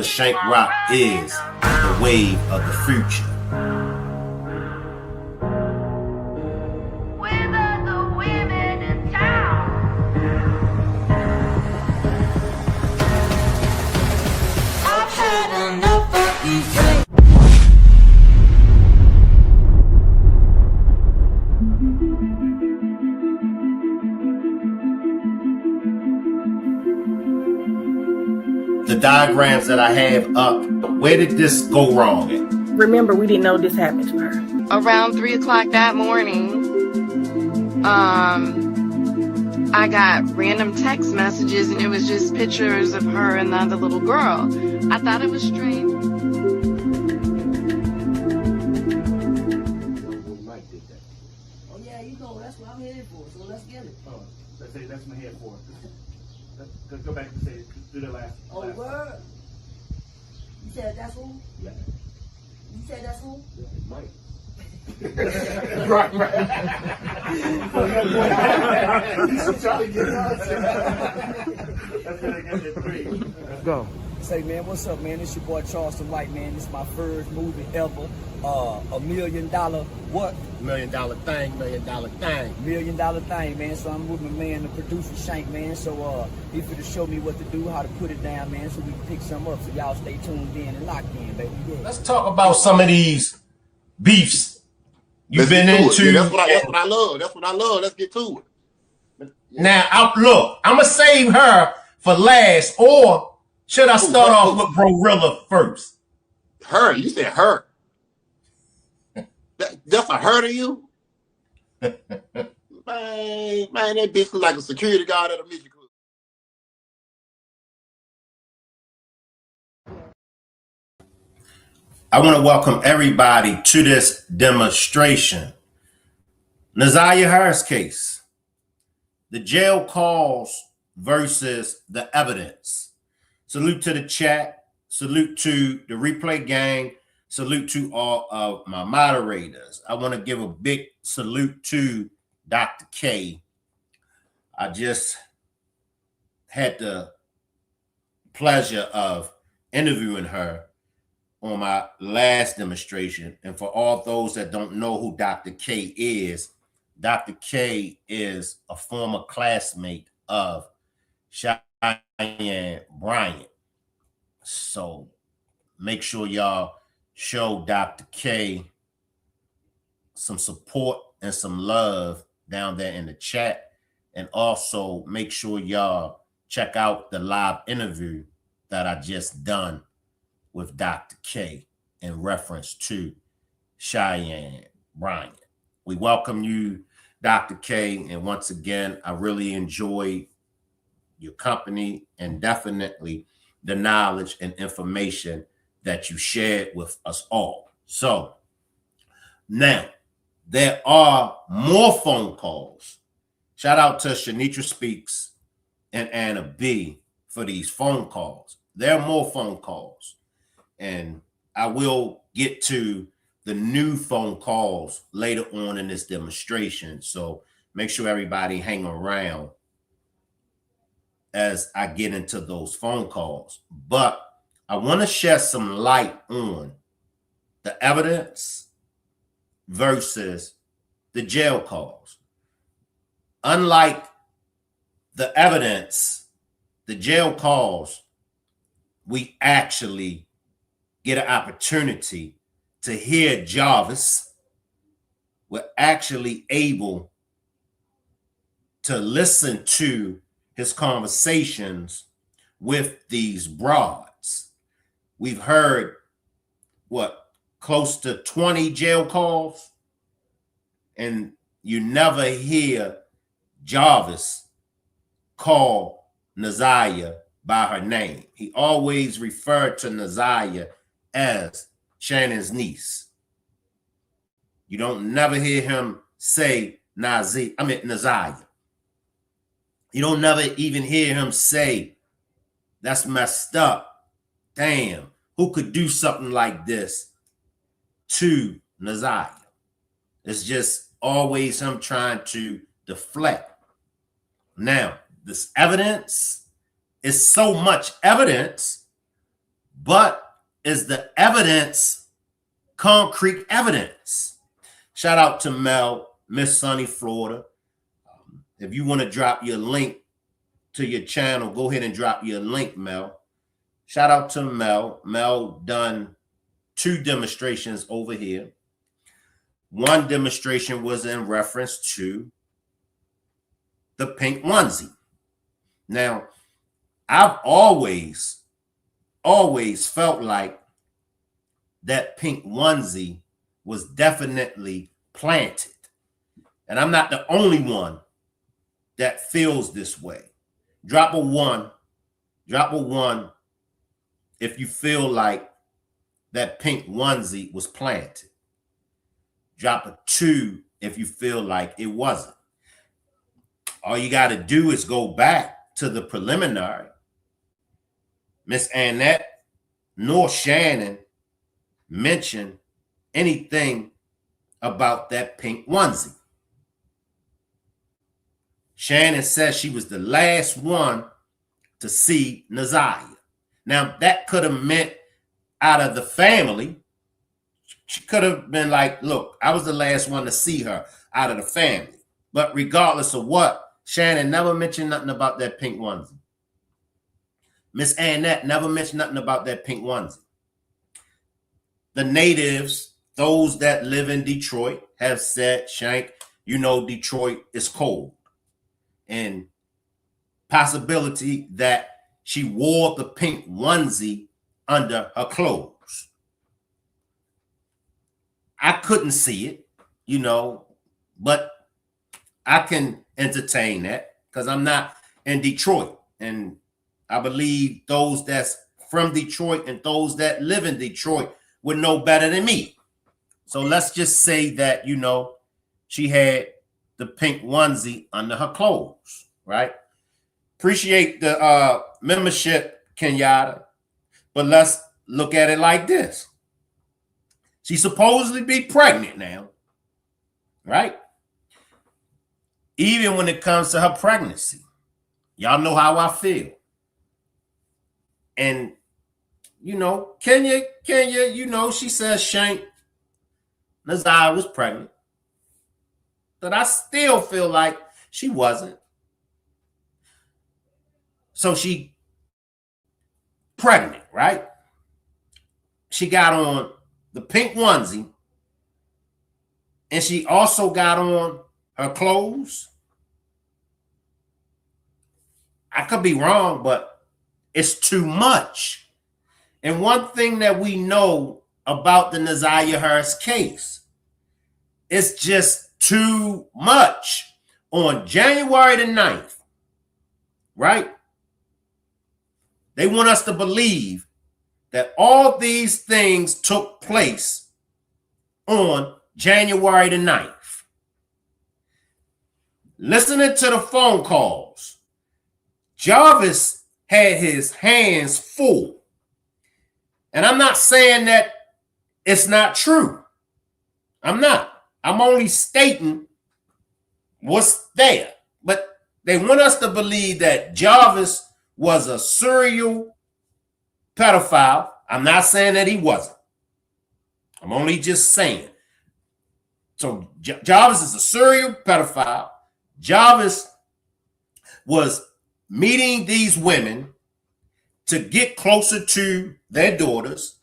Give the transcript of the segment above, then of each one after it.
Shank Rock is the wave of the future. The diagrams that I have up, where did this go wrong at? Remember, we didn't know this happened to her. Around 3 o'clock that morning, I got random text messages and it was just pictures of her and the other little girl. I thought it was strange. Mike did that. Oh yeah, you know, that's what I'm headed for, so let's get it. Oh, let's say that's my head for. Let's go back and say, do the last. Oh, word? You said that's who? Yeah. You said that's who? Yeah, Mike. Right. He's trying to get us. That's gonna get you 3. Let's go. Say, man, what's up, man? It's your boy Charleston White, man. This is my first movie ever. $1 million what? $1 million thing, $1 million thing. $1 million thing, man. So I'm with my man, the producer Shank, man. So he finna show me what to do, how to put it down, man, so we can pick some up. So y'all stay tuned in and locked in, baby. Yeah. Let's talk about some of these beefs you've been into. Yeah, that's what I love. That's what I love. Let's get to it. Now, look, I'm going to save her for last, or should I start off with Brorilla first? Her, you said her. That's a her to you? man, that bitch look like a security guard at a music club. I want to welcome everybody to this demonstration. Nazaria Harris case, the jail calls versus the evidence. Salute to the chat. Salute to the replay gang. Salute to all of my moderators. I want to give a big salute to Dr. K. I just had the pleasure of interviewing her on my last demonstration. And for all those that don't know who Dr. K is a former classmate of Cheyenne Bryant. So make sure y'all show Dr. K some support and some love down there in the chat. And also make sure y'all check out the live interview that I just done with Dr. K in reference to Cheyenne Bryant. We welcome you, Dr. K. And once again, I really enjoyed your company and definitely the knowledge and information that you shared with us all. So now there are more phone calls. Shout out to Shanitra Speaks and Anna B for these phone calls. There are more phone calls, and I will get to the new phone calls later on in this demonstration. So make sure everybody hang around as I get into those phone calls. But I want to shed some light on the evidence versus the jail calls. Unlike the evidence, the jail calls, we actually get an opportunity to hear Jarvis. We're actually able to listen to his conversations with these broads. We've heard, close to 20 jail calls, and you never hear Jarvis call Nazaria by her name. He always referred to Nazaria as Shannon's niece. You don't never hear him say Nazaria. You don't never even hear him say, that's messed up. Damn, who could do something like this to Nazaria? It's just always him trying to deflect. Now, this evidence is so much evidence but is the evidence concrete evidence? Shout out to Mel, Miss Sunny, Florida. If you want to drop your link to your channel, go ahead and drop your link, Mel. Shout out to Mel. Mel done 2 demonstrations over here. One demonstration was in reference to the pink onesie. Now, I've always felt like that pink onesie was definitely planted. And I'm not the only one that feels this way. Drop a 1. Drop a 1 if you feel like that pink onesie was planted. Drop a 2 if you feel like it wasn't. All you got to do is go back to the preliminary. Miss Annette nor Shannon mentioned anything about that pink onesie. Shannon says she was the last one to see Naziah. Now, that could have meant out of the family. She could have been like, look, I was the last one to see her out of the family. But regardless of what, Shannon never mentioned nothing about that pink onesie. Miss Annette never mentioned nothing about that pink onesie. The natives, those that live in Detroit, have said, Shank, you know Detroit is cold. And possibility that she wore the pink onesie under her clothes. I couldn't see it, you know, but I can entertain that because I'm not in Detroit. And I believe those that's from Detroit and those that live in Detroit would know better than me. So let's just say that, you know, she had the pink onesie under her clothes, right? Appreciate the membership, Kenyatta, but let's look at it like this. She supposedly be pregnant now, right? Even when it comes to her pregnancy, y'all know how I feel. And, you know, Kenya, you know, she says Shank Naziah was pregnant. But I still feel like she wasn't. So she pregnant, right? She got on the pink onesie. And she also got on her clothes. I could be wrong, but it's too much. And one thing that we know about the Naziah Harris case, it's just too much. On January the 9th, right? They want us to believe that all these things took place on January the 9th. Listening to the phone calls, Jarvis had his hands full. And I'm not saying that it's not true. I'm not. I'm only stating what's there. But they want us to believe that Jarvis was a serial pedophile. I'm not saying that he wasn't. I'm only just saying. So Jarvis is a serial pedophile. Jarvis was meeting these women to get closer to their daughters,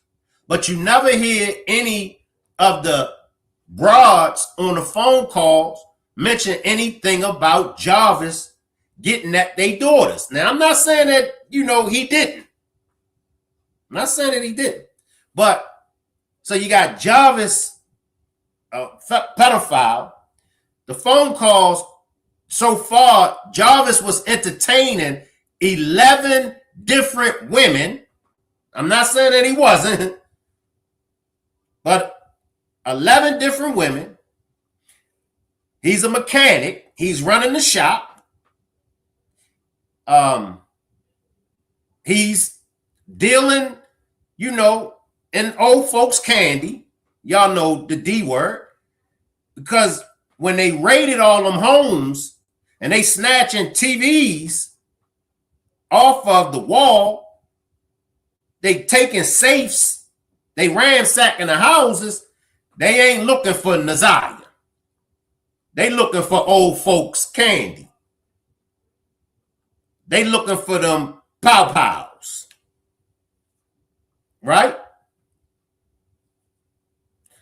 but you never hear any of the broads on the phone calls mention anything about Jarvis getting at their daughters. Now, I'm not saying that, you know, he didn't. I'm not saying that he didn't. But, so you got Jarvis, pedophile. The phone calls, so far, Jarvis was entertaining 11 different women. I'm not saying that he wasn't, but 11 different women. He's a mechanic. He's running the shop. He's dealing, you know, in old folks' candy. Y'all know the D word. Because when they raided all them homes and they snatching TVs off of the wall, they taking safes, they ransacking the houses, they ain't looking for Naziah. They looking for old folks candy. They looking for them pow-pows. Right?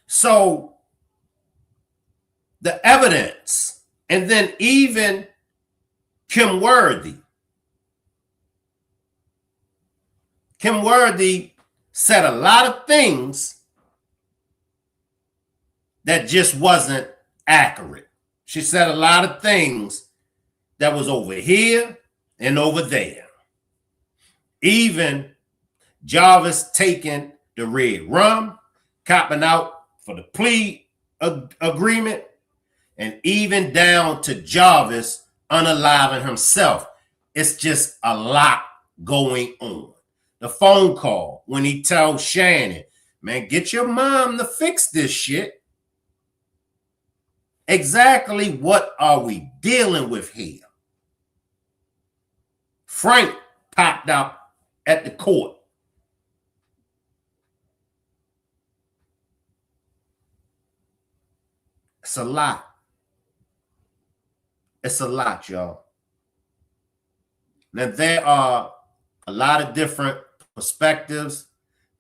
So the evidence, and then even Kim Worthy. Kim Worthy said a lot of things that just wasn't accurate. She said a lot of things that was over here and over there. Even Jarvis taking the red rum, copping out for the plea agreement, and even down to Jarvis unaliving himself. It's just a lot going on. The phone call when he tells Shannon, man, get your mom to fix this shit. Exactly what are we dealing with here? Frank popped out at the court. It's a lot. It's a lot, y'all. Now, there are a lot of different perspectives.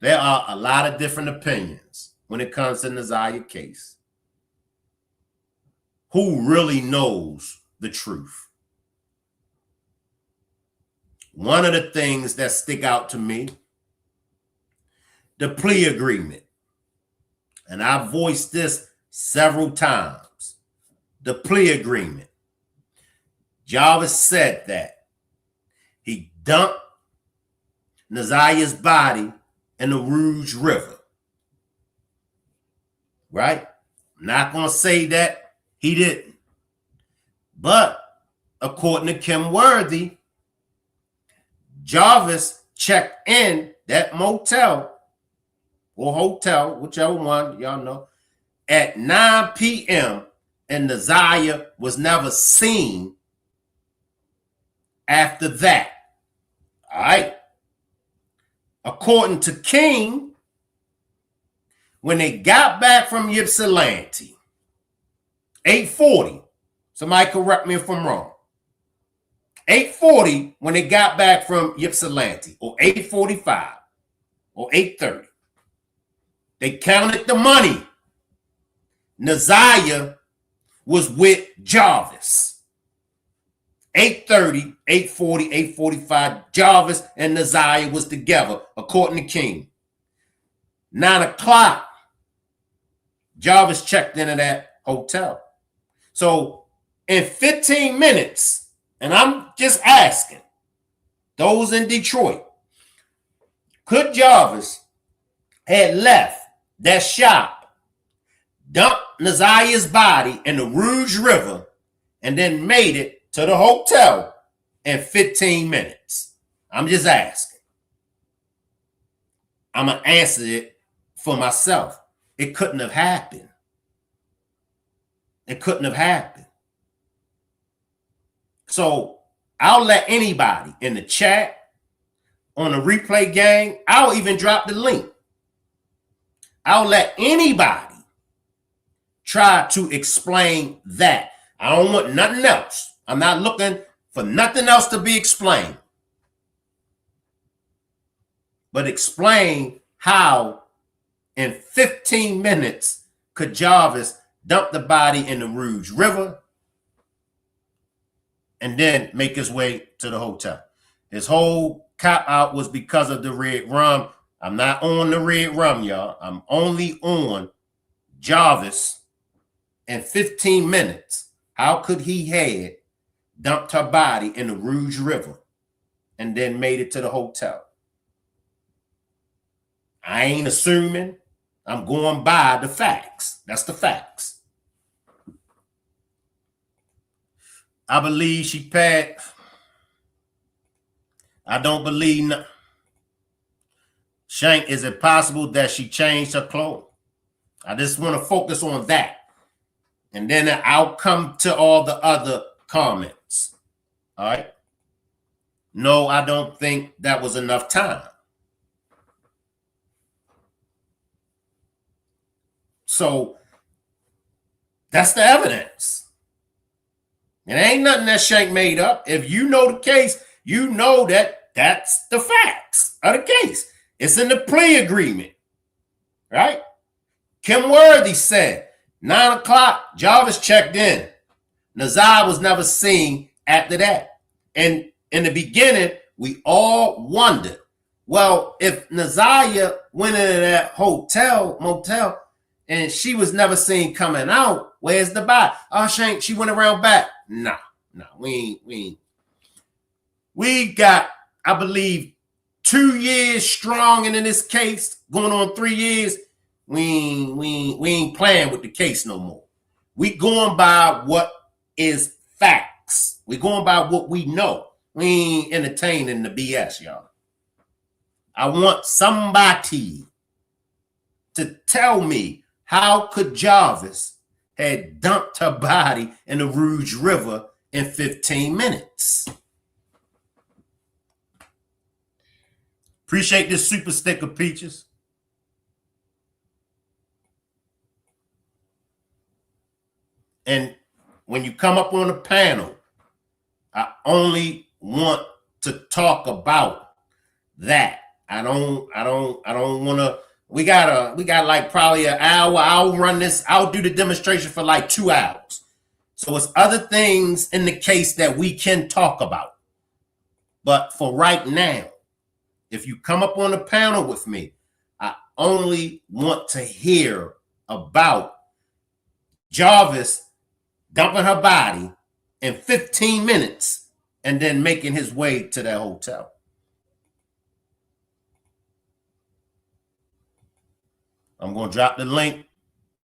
There are a lot of different opinions when it comes to the Naziah case. Who really knows the truth? One of the things that stick out to me, the plea agreement. And I voiced this several times. The plea agreement. Jarvis said that he dumped Naziah's body in the Rouge River. Right? I'm not going to say that he didn't. But according to Kim Worthy, Jarvis checked in that motel or hotel, whichever one, y'all know, at 9 p.m. and Naziah was never seen after that. All right. According to King, when they got back from Ypsilanti, 8:40, somebody correct me if I'm wrong, 8:40 when they got back from Ypsilanti, or 8:45, or 8:30, they counted the money. Naziah was with Jarvis. 8:30, 8:40, 8:45, Jarvis and Naziah was together, according to King. 9 o'clock, Jarvis checked into that hotel. So in 15 minutes, and I'm just asking those in Detroit, could Jarvis had left that shop, dumped Naziah's body in the Rouge River, and then made it to the hotel in 15 minutes? I'm just asking. I'm going to answer it for myself. It couldn't have happened. It couldn't have happened. So I'll let anybody in the chat, on the replay gang, I'll even drop the link. I'll let anybody try to explain that. I don't want nothing else. I'm not looking for nothing else to be explained. But explain how in 15 minutes could Jarvis dump the body in the Rouge River and then make his way to the hotel. His whole cop out was because of the red rum. I'm not on the red rum, y'all. I'm only on Jarvis in 15 minutes. How could he had dumped her body in the Rouge River and then made it to the hotel? I ain't assuming. I'm going by the facts. That's the facts. I believe she packed. I don't believe. Shank, is it possible that she changed her clothes? I just want to focus on that. And then I'll come to all the other comments. All right. No, I don't think that was enough time. So that's the evidence. It ain't nothing that Shank made up. If you know the case, you know that that's the facts of the case. It's in the plea agreement, right? Kim Worthy said 9 o'clock, Jarvis checked in. Nazar was never seen after that. And in the beginning, we all wondered, well, if Nazaya went into that motel, and she was never seen coming out, where's the body? Oh, she went around back. No, we ain't. We got, I believe, 2 years strong in this case, going on 3 years. We ain't playing with the case no more. We going by what is facts. We going by what we know. We ain't entertaining the BS, y'all. I want somebody to tell me how could Jarvis had dumped her body in the Rouge River in 15 minutes. Appreciate this super sticker, Peaches. And when you come up on the panel, I only want to talk about that. I don't want to. We got like probably an hour. I'll run this. I'll do the demonstration for like 2 hours. So it's other things in the case that we can talk about. But for right now, if you come up on the panel with me, I only want to hear about Jarvis dumping her body in 15 minutes and then making his way to that hotel. I'm going to drop the link.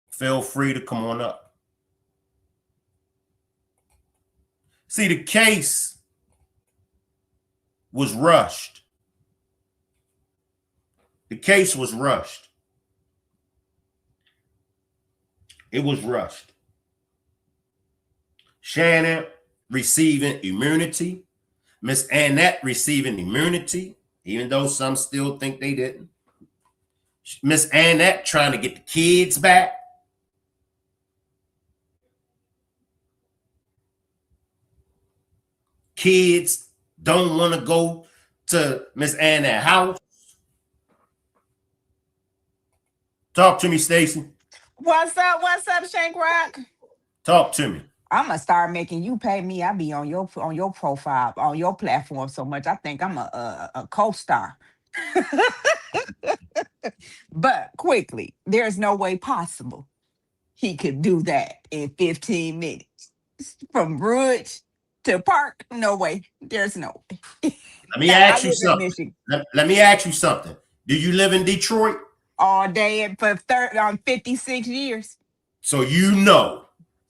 Feel free to come on up. See, the case was rushed. The case was rushed. It was rushed. Shannon receiving immunity. Miss Annette receiving immunity, even though some still think they didn't. Miss Annette trying to get the kids back. Kids don't want to go to Miss Annette's house. Talk to me, Stacy. What's up? What's up, Shank Rock? Talk to me. I'm gonna start making you pay me. I be on your profile, on your platform so much. I think I'm a co-star. But quickly, there's no way possible he could do that in 15 minutes. From Rouge to Park, no way. There's no way. Let me ask you something. Let me ask you something. Do you live in Detroit? All day and for 56 years. So you know.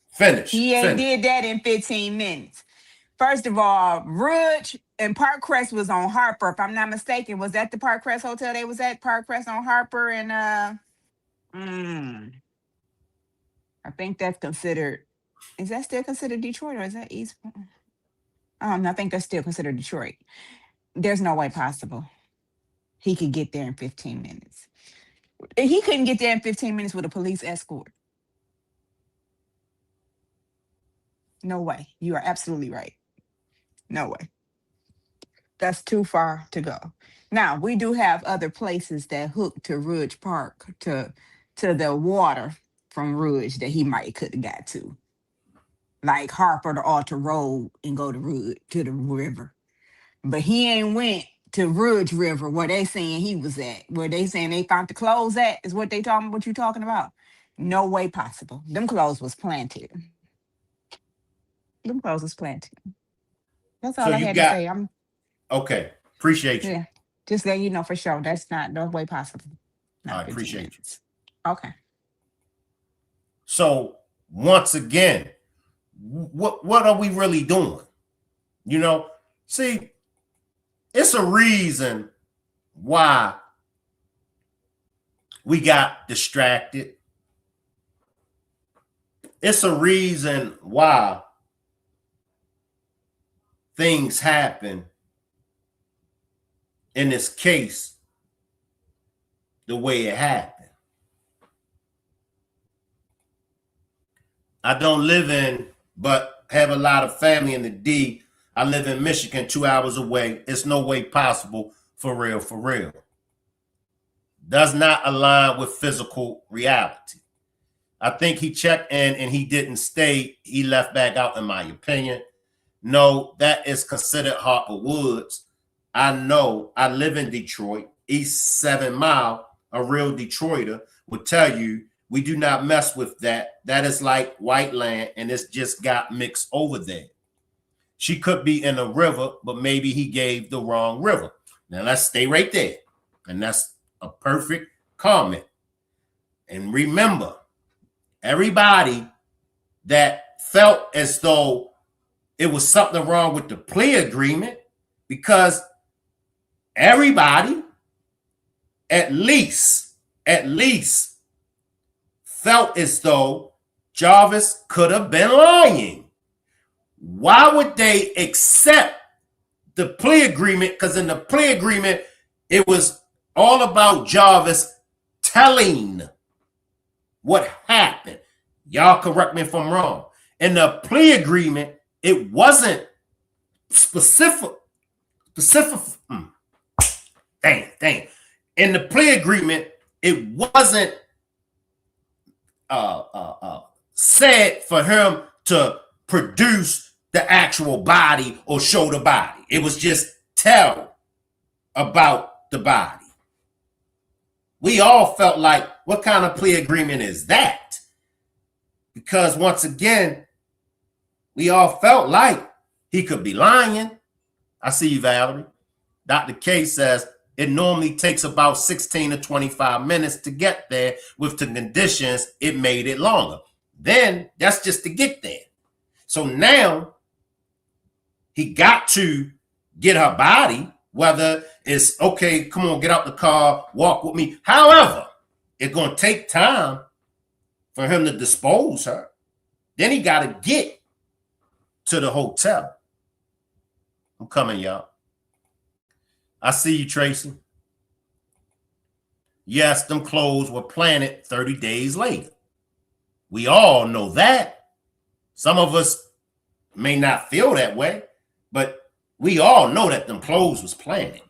Finish. He ain't did that in 15 minutes. First of all, Rouge and Park Crest was on Harper. If I'm not mistaken, was that the Park Crest Hotel they was at? Park Crest on Harper and I think that's considered. Is that still considered Detroit or is that East? I think that's still considered Detroit. There's no way possible he could get there in 15 minutes. He couldn't get there in 15 minutes with a police escort. No way. You are absolutely right. No way. That's too far to go. Now, we do have other places that hook to Rouge Park, to the water from Rouge that he might could have got to. Like Harper to Alter Road and go to Rouge, to the river. But he ain't went to Rouge River where they saying he was at. Where they saying they found the clothes at is what what you talking about. No way possible. Them clothes was planted. Them clothes was planted. That's all I had to say. Okay. Appreciate you. Yeah. Just let you know for sure. That's not no way possible. I appreciate you. Okay. So once again, what are we really doing? You know, see, it's a reason why we got distracted. It's a reason why things happen in this case the way it happened. I don't live in, but have a lot of family in the D. I live in Michigan, 2 hours away. It's no way possible, for real, for real. Does not align with physical reality. I think he checked in and he didn't stay. He left back out, in my opinion. No, that is considered Harper Woods. I know. I live in Detroit, East 7 Mile. A real Detroiter would tell you we do not mess with that. That is like white land, and it's just got mixed over there. She could be in a river, but maybe he gave the wrong river. Now let's stay right there. And that's a perfect comment. And remember, everybody that felt as though it was something wrong with the plea agreement, because everybody at least felt as though Jarvis could have been lying. Why would they accept the plea agreement? Because in the plea agreement, it was all about Jarvis telling what happened. Y'all correct me if I'm wrong. In the plea agreement, it wasn't specific. Dang. In the plea agreement, it wasn't said for him to produce the actual body or show the body. It was just tell about the body. We all felt like, what kind of plea agreement is that? Because once again, we all felt like he could be lying. I see you, Valerie. Dr. K says it normally takes about 16 to 25 minutes to get there. With the conditions, it made it longer. Then that's just to get there. So now he got to get her body, whether it's, okay, come on, get out the car, walk with me. However, it's going to take time for him to dispose her. Then he got to get to the hotel. I'm coming, y'all. I see you, Tracy. Yes, them clothes were planted 30 days later. We all know that. Some of us may not feel that way, but we all know that them clothes was planted.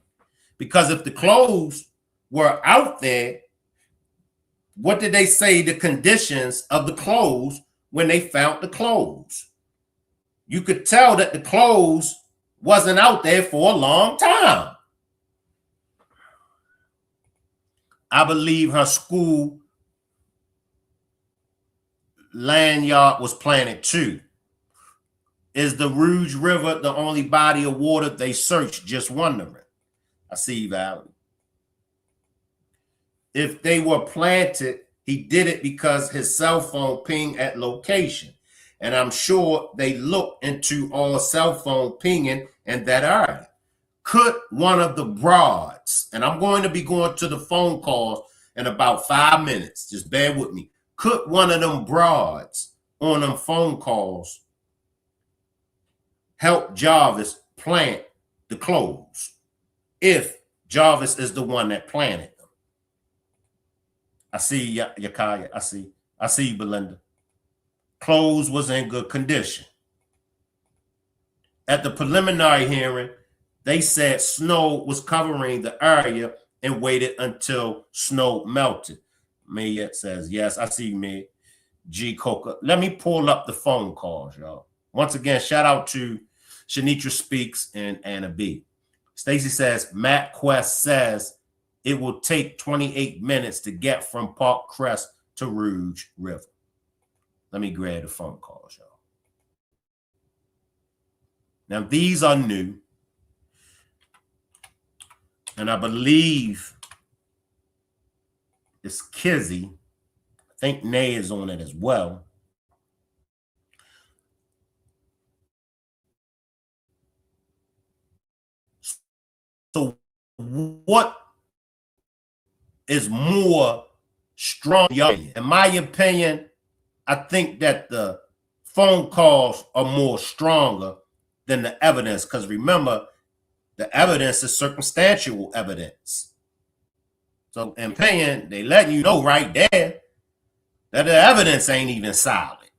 Because if the clothes were out there, what did they say the conditions of the clothes when they found the clothes? You could tell that the clothes wasn't out there for a long time. I believe her school lanyard was planted too. Is the Rouge River the only body of water they searched? Just wondering. I see you, Valerie. If they were planted, he did it because his cell phone pinged at location. And I'm sure they looked into all cell phone pinging in that area. Could one of the broads, and I'm going to be going to the phone calls in about 5 minutes, just bear with me. Could one of them broads on them phone calls help Jarvis plant the clothes if Jarvis is the one that planted them? I see Yakaya. I see you, Belinda. Clothes was in good condition. At the preliminary hearing, they said snow was covering the area and waited until snow melted. Mayette says, yes, I see you, May. G. Coca. Let me pull up the phone calls, y'all. Once again, shout out to Shanitra Speaks and Anna B. Stacy says, Matt Quest says it will take 28 minutes to get from Park Crest to Rouge River. Let me grab the phone calls, y'all. Now, these are new. And I believe it's Kizzy. I think Nay is on it as well. So what is more strong? In my opinion, I think that the phone calls are more stronger than the evidence. Because remember, the evidence is circumstantial evidence. So in opinion, they letting you know right there that the evidence ain't even solid.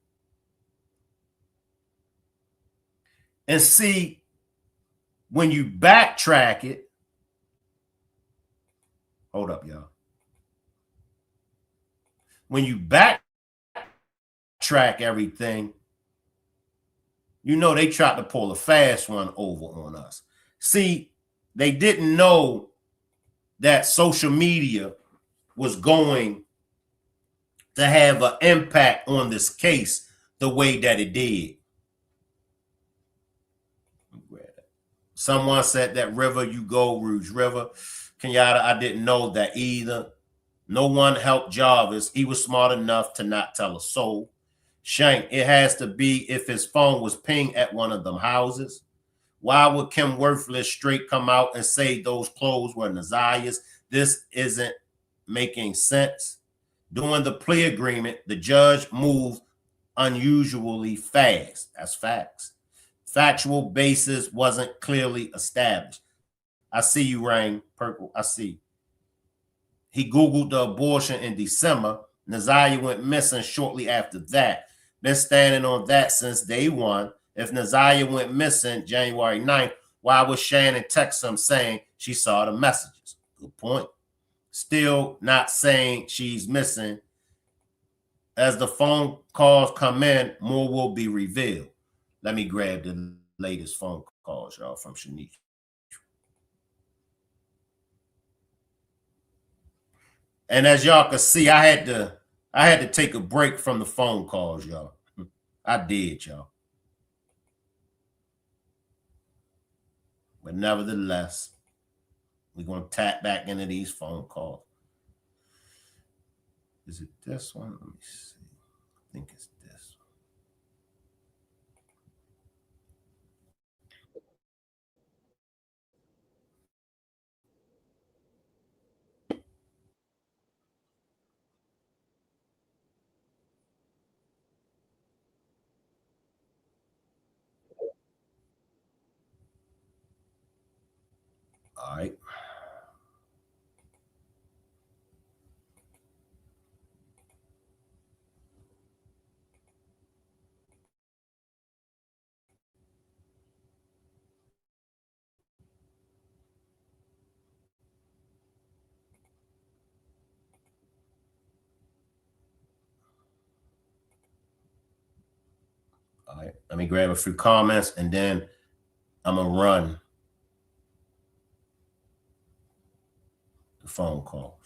And see, when you backtrack it, hold up, y'all. When you backtrack everything, you know they tried to pull a fast one over on us. See, they didn't know that social media was going to have an impact on this case the way that it did. Someone said that River, you go, Rouge River. Kenyatta, I didn't know that either. No one helped Jarvis. He was smart enough to not tell a soul. Shank, it has to be if his phone was pinged at one of them houses. Why would Kim Worthless straight come out and say those clothes were Naziah's? This isn't making sense. During the plea agreement, the judge moved unusually fast. That's facts. Factual basis wasn't clearly established. I see you, Rain Purple. I see. He Googled the abortion in December. Naziah went missing shortly after that. Been standing on that since day one. If Naziah went missing January 9th, why would Shannon text him saying she saw the messages? Good point. Still not saying she's missing. As the phone calls come in, more will be revealed. Let me grab the latest phone calls, y'all, from Shanique. And as y'all can see, I had to take a break from the phone calls, y'all. I did, y'all. But nevertheless, we're going to tap back into these phone calls. Is it this one? Let me see. I think it's this one. All right. All right, let me grab a few comments and then I'm going to run the phone calls.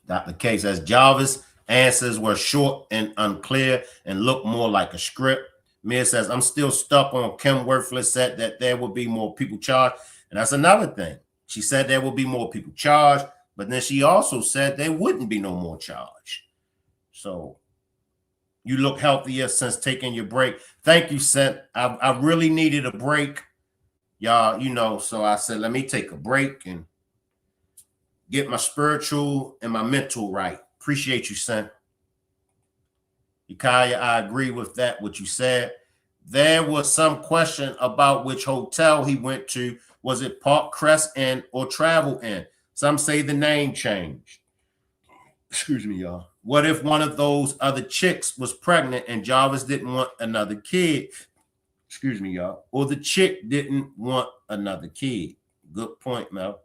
Dr. K says Jarvis' answers were short and unclear and looked more like a script. Mia says, I'm still stuck on Kim Worthless said that there will be more people charged. And that's another thing. She said there will be more people charged, but then she also said there wouldn't be no more charge. So you look healthier since taking your break. Thank you, Sent. I really needed a break, y'all, you know, so I said, let me take a break and get my spiritual and my mental right. Appreciate you, Sent. Ikaya, I agree with that, what you said. There was some question about which hotel he went to. Was it Park Crest Inn or Travel Inn? Some say the name changed. Excuse me, y'all. What if one of those other chicks was pregnant and Jarvis didn't want another kid? Excuse me, y'all. Or the chick didn't want another kid. Good point, Mel.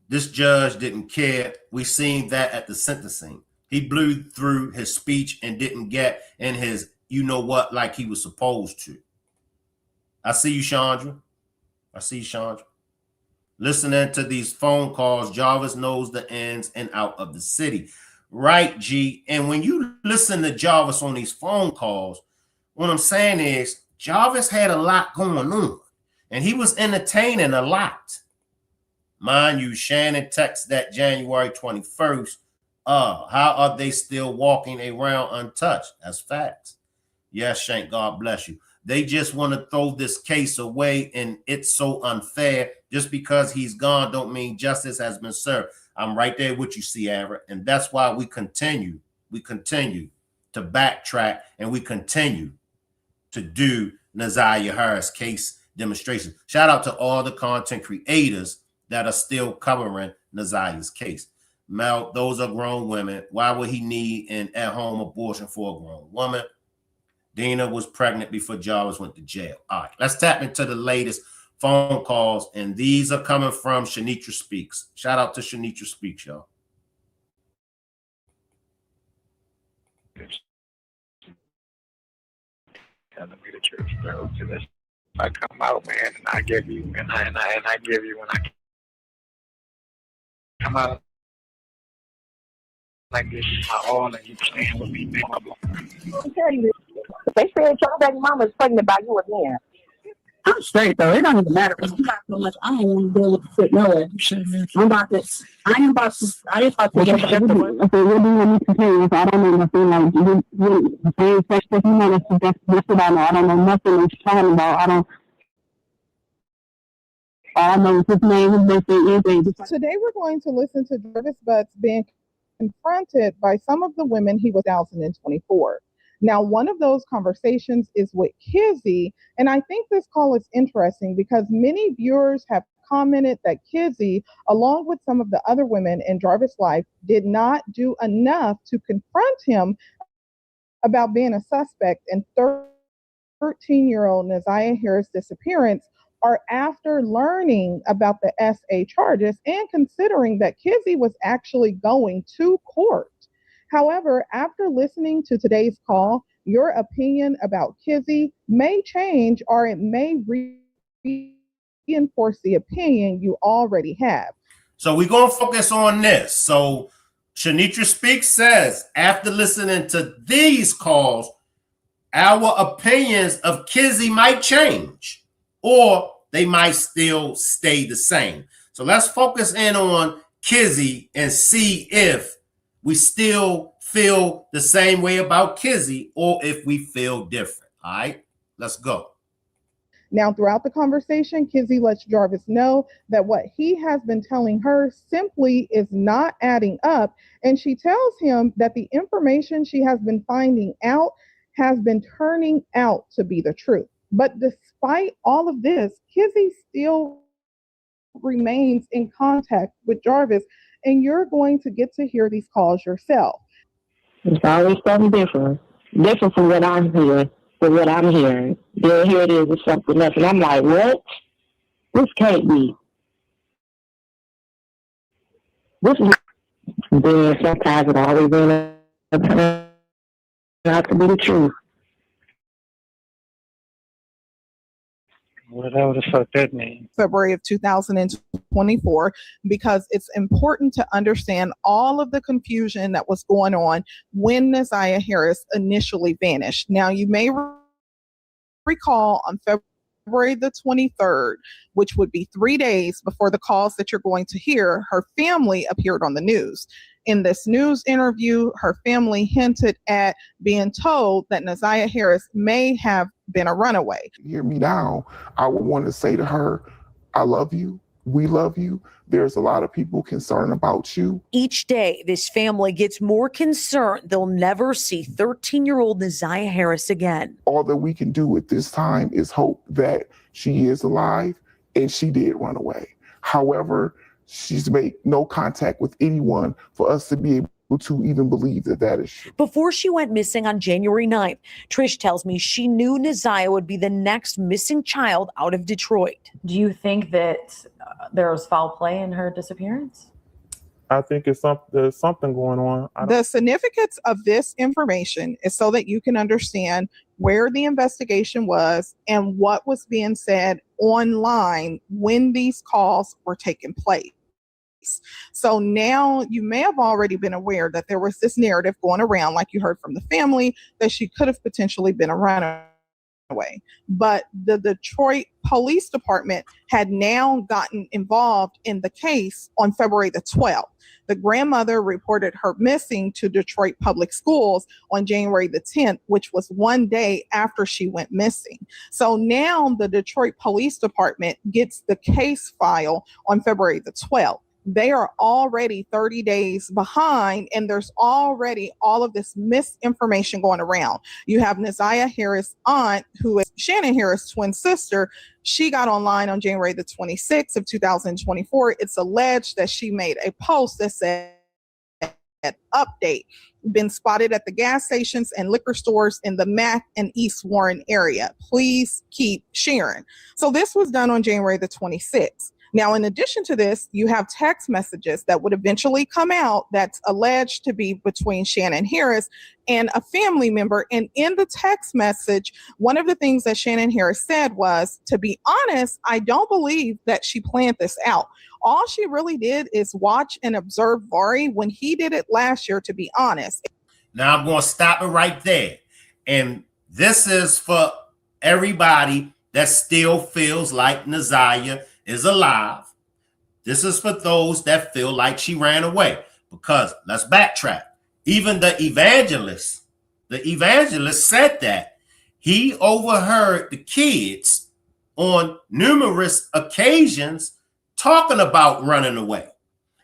This judge didn't care. We seen that at the sentencing. He blew through his speech and didn't get in his you know what like he was supposed to. I see you, Chandra. I see you, Chandra. Listening to these phone calls, Jarvis knows the ins and out of the city. Right, G. And when you listen to Jarvis on these phone calls, what I'm saying is Jarvis had a lot going on. And he was entertaining a lot. Mind you, Shannon texted that January 21st. How are they still walking around untouched? That's facts. Yes, Shank, God bless you. They just want to throw this case away, and it's so unfair. Just because he's gone don't mean justice has been served. I'm right there with you, Sierra, and that's why we continue to backtrack, and we continue to do Naziah Harris case demonstration. Shout out to all the content creators that are still covering Naziah's case. Mel, those are grown women. Why would he need an at-home abortion for a grown woman? Dina was pregnant before Jarvis went to jail. All right, let's tap into the latest phone calls, and these are coming from Shanitra Speaks. Shout out to Shanitra Speaks, y'all. Telling me the truth, bro. Because I come out, man, and I give you, and I give you when I come out. Like this is my all, and you playing with me, man. They said your baby mama is pregnant by you again. I'm straight though. It don't even matter. It's not so much. I ain't want to deal with the shit no way. I'm about this. I ain't about to. I ain't about to get shut the way. Okay, what do you want me to tell you? I don't know nothing. Like you saying such stuff. You know that's what I know. I don't know nothing what you're talking about. I don't. All I know is his name, his birthday, anything. Today we're going to listen to Jarvis Butts being confronted by some of the women he was 2024. Now, one of those conversations is with Kizzy, and I think this call is interesting because many viewers have commented that Kizzy, along with some of the other women in Jarvis' life, did not do enough to confront him about being a suspect in 13-year-old Naziah Harris' disappearance, or after learning about the SA charges and considering that Kizzy was actually going to court. However, after listening to today's call, your opinion about Kizzy may change, or it may reinforce the opinion you already have. So we're going to focus on this. So Shanitra Speaks says, after listening to these calls, our opinions of Kizzy might change, or they might still stay the same. So let's focus in on Kizzy and see if we still feel the same way about Kizzy or if we feel different. All right, let's go. Now, throughout the conversation, Kizzy lets Jarvis know that what he has been telling her simply is not adding up. And she tells him that the information she has been finding out has been turning out to be the truth. But despite all of this, Kizzy still remains in contact with Jarvis, and you're going to get to hear these calls yourself. It's always something different from what I'm hearing. From what I'm hearing, then here it is, it's something else, and I'm like, what? This can't be. This is. Then sometimes it always ends up to be the truth. Whatever the fuck that means. February of 2024, because it's important to understand all of the confusion that was going on when Naziah Harris initially vanished. Now, you may recall on February the 23rd, which would be 3 days before the calls that you're going to hear, her family appeared on the news. In this news interview, her family hinted at being told that Naziah Harris may have been a runaway. Hear me now. I would want to say to her, I love you. We love you. There's a lot of people concerned about you. Each day, this family gets more concerned they'll never see 13-year-old Naziah Harris again. All that we can do at this time is hope that she is alive and she did run away. However, she's made no contact with anyone for us to be able to even believe that that is true. Before she went missing on January 9th, Trish tells me she knew Naziah would be the next missing child out of Detroit. Do you think that there was foul play in her disappearance? I think there's something going on. The significance of this information is so that you can understand where the investigation was and what was being said online when these calls were taking place. So now you may have already been aware that there was this narrative going around, like you heard from the family, that she could have potentially been a runaway. But the Detroit Police Department had now gotten involved in the case on February the 12th. The grandmother reported her missing to Detroit Public Schools on January the 10th, which was 1 day after she went missing. So now the Detroit Police Department gets the case file on February the 12th. They are already 30 days behind, and there's already all of this misinformation going around. You have Naziah Harris' aunt, who is Shannon Harris' twin sister. She got online on January the 26th of 2024. It's alleged that she made a post that said update. been spotted at the gas stations and liquor stores in the Mack and East Warren area. Please keep sharing. So this was done on January the 26th. Now, in addition to this, you have text messages that would eventually come out that's alleged to be between Shannon Harris and a family member. And in the text message, one of the things that Shannon Harris said was, to be honest, I don't believe that she planned this out. All she really did is watch and observe Vari when he did it last year, to be honest. Now I'm going to stop it right there. And this is for everybody that still feels like Neziah is alive. This is for those that feel like she ran away, because let's backtrack. Even the evangelist said that he overheard the kids on numerous occasions talking about running away.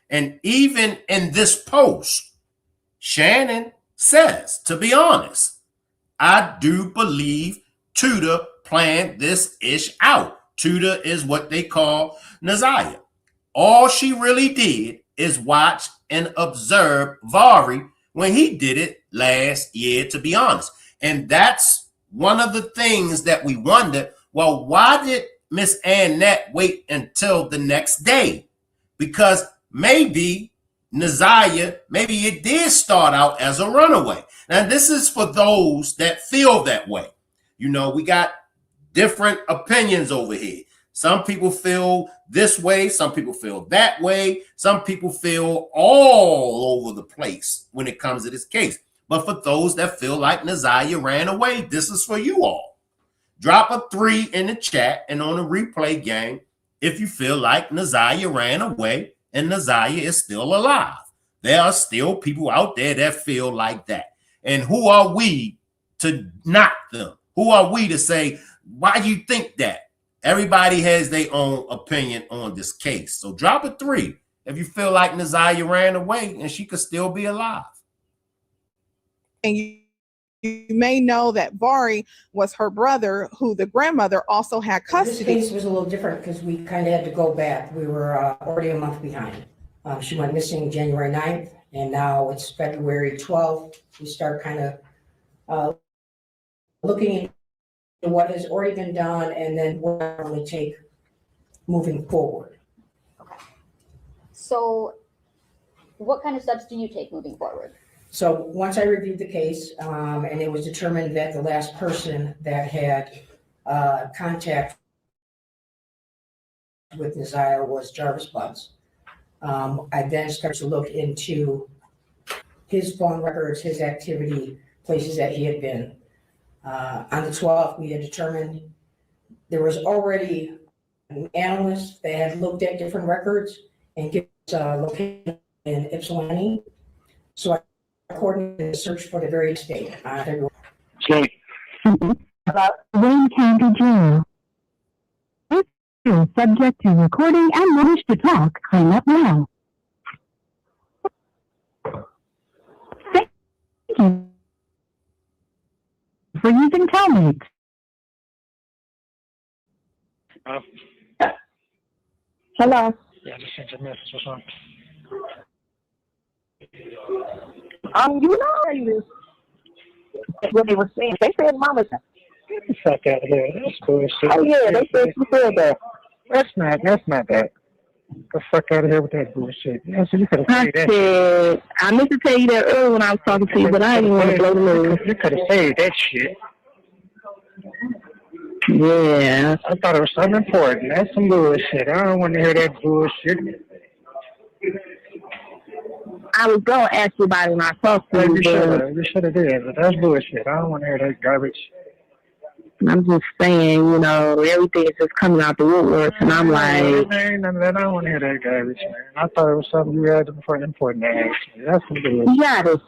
And even in this post, Shannon says, to be honest, I do believe Tudor planned this ish out. Tudor is what they call Neziah. All she really did is watch and observe Vari when he did it last year, to be honest. And that's one of the things that we wonder, well, why did Miss Annette wait until the next day? Because maybe Neziah, maybe it did start out as a runaway. Now, this is for those that feel that way. You know, we got different opinions over here. Some people feel this way. Some people feel that way. Some people feel all over the place when it comes to this case. But for those that feel like Neziah ran away, this is for you all. Drop a 3 in the chat and on the replay game if you feel like Neziah ran away and Neziah is still alive. There are still people out there that feel like that. And who are we to knock them? Who are we to say, why do you think that? Everybody has their own opinion on this case. So drop a 3 if you feel like Neziah ran away and she could still be alive. And you may know that Vari was her brother, who the grandmother also had custody. This case was a little different because we kind of had to go back. We were already a month behind. She went missing January 9th, and now it's February 12th. We start kind of looking into what has already been done and then what will it take moving forward. Okay. So what kind of steps do you take moving forward? So once I reviewed the case, and it was determined that the last person that had contact with Neziah was Jarvis Buds, I then started to look into his phone records, his activity, places that he had been. On the 12th, we had determined there was already an analyst that had looked at different records and given us a location in Ypsilanti. So I coordinated a search for the very state. About Wayne County Jail. This is subject to recording and notice to talk. Hang up now. Thank you for using Telmate. Hello. Yeah, I just sent you a message. What's wrong? You know what they were saying. They said mama said. Get the fuck out of here. That's bullshit. Oh yeah, they said she said that. That's not that. Get the fuck out of here with that bullshit. Yeah, so you could have said that shit. I meant to tell you that earlier when I was talking to you, but I didn't want to blow the news. You could have said that shit. Yeah. I thought it was something important. That's some bullshit. I don't want to hear that bullshit. I was going to ask you about it when I talked to you. You should have did, but that's bullshit. I don't want to hear that garbage. I'm just saying, you know, everything is just coming out the woodwork, and I'm like, none of that. I don't want to hear that garbage, man. I thought it was something you had important to ask me. That's some bullshit. You got it.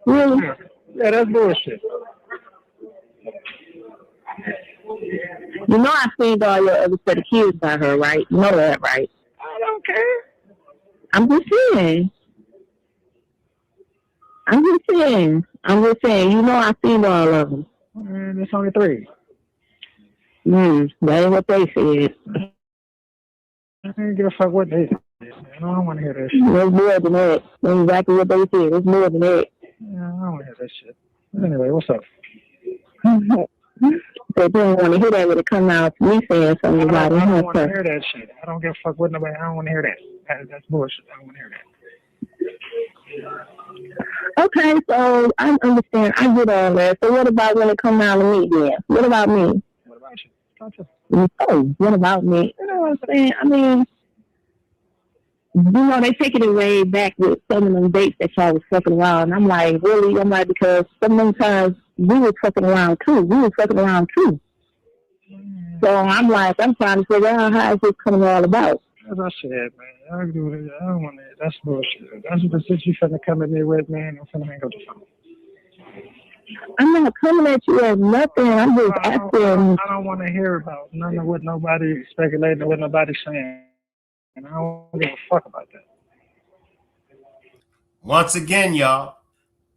Really? Yeah, that's bullshit. You know I seen all your other set of kids by her, right? You know that, right? I don't care. I'm just saying. You know I seen all of them. Man, there's only 3. That ain't what they said. I don't give a fuck what they said. I don't want to hear that shit. There's more than that. That's exactly what they said. There's more than that. Yeah, I don't want to hear that shit. But anyway, what's up? They didn't want to hear that when it come out to me saying something about it. I don't want to hear that shit. I don't give a fuck with nobody. I don't want to hear that. That's bullshit. I don't want to hear that. Okay, so I understand. I get all that. So what about when it come down to me then? What about me? What about you? Talk to me. Oh, what about me? You know what I'm saying? I mean, you know, they taking it way back with some of them dates that y'all was fucking around. And I'm like, really? I'm like, because some of them times we were fucking around too. So I'm like, I'm trying to figure out how is this coming all about. As I said, man, I don't want to. That's bullshit. That's the shit you finna come at me with, man. I'm finna hang up the phone. I'm not coming at you as nothing. I'm just asking. I don't want to hear about none of what nobody speculating or what nobody's saying. And I don't give a fuck about that. Once again, y'all,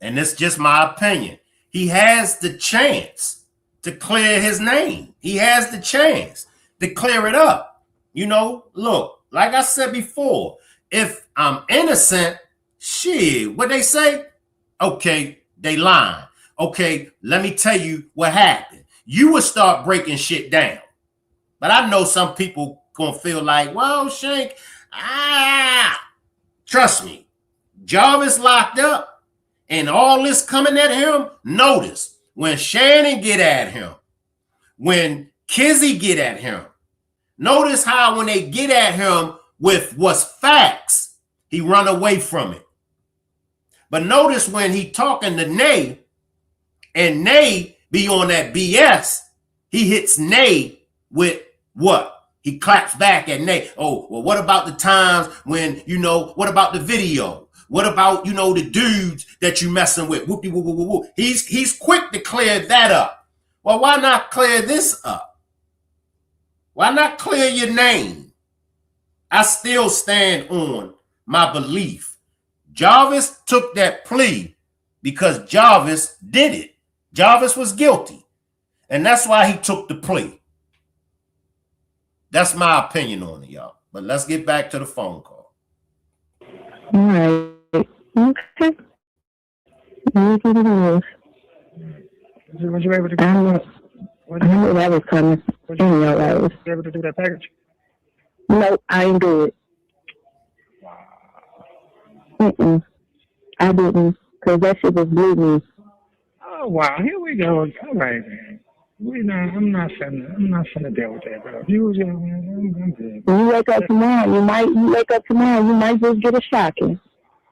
and it's just my opinion, he has the chance to clear his name. He has the chance to clear it up. You know, look, like I said before, if I'm innocent, shit, what they say? Okay, they lying. Okay, let me tell you what happened. You would start breaking shit down. But I know some people gonna feel like, well, Shank, trust me, Jarvis locked up and all this coming at him. Notice when Shannon get at him, when Kizzy get at him, notice how when they get at him with what's facts, he run away from it. But notice when he talking to Nay and Nay be on that BS, he hits Nay with what? He claps back at Nay. Oh, well, what about the times when, you know, what about the video? What about, you know, the dudes that you messing with? Whoopie, whoop, whoop, whoop. He's quick to clear that up. Well, why not clear this up? Why not clear your name? I still stand on my belief. Jarvis took that plea because Jarvis did it. Jarvis was guilty. And that's why he took the plea. That's my opinion on it, y'all. But let's get back to the phone call. All right. Okay. Was you able to I knew that was coming. Was you able to do that package? No, I ain't do it. I didn't, because that shit was bleeding. Oh wow, here we go. All right, man. I'm not finna deal with that, bro. You was man, I'm good. You wake up tomorrow, you might just get a shocking.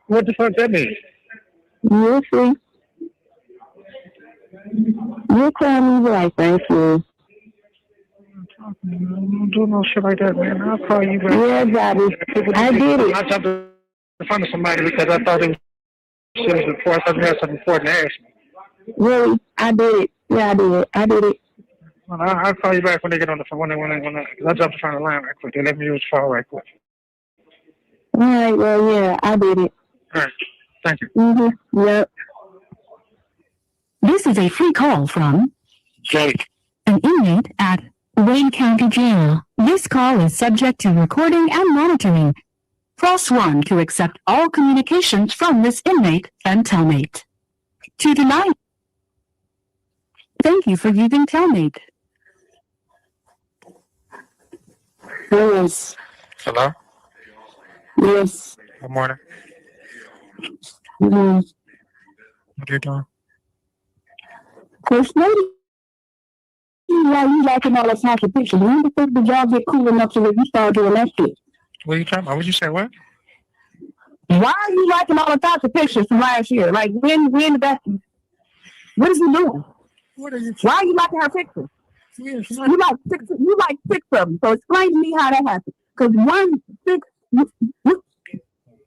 What the fuck that mean? You'll see. You'll call me right, thank you. Don't do no shit like that, man. I'll call you back. Yeah, Bobby. I did it. I jumped in front of somebody because I thought it was important. I thought you had something important to ask me. Really? I did it. Yeah, I did it. Well, I'll call you back when they get on the phone. Because I jumped in front of the line right quick. They let me use the phone right quick. All right, well, yeah, I did it. All right. Thank you. Mm-hmm. Yep. This is a free call from Jake, an inmate at Wayne County Jail. This call is subject to recording and monitoring. Press 1 to accept all communications from this inmate and Telmate. To deny. Thank you for using Telmate. Yes. Hello? Yes. Good morning. Mm-hmm. What are you doing? First lady, you liking all that type of pictures. When the fuck did y'all get cool enough to you start doing that shit? What are you talking about? What'd you say? What? Why are you liking all the types of pictures from last year? Like when did that? What is he doing? What are you? Why are you liking her pictures? Yes, You like six of them. So explain to me how that happened. Because 1, 6,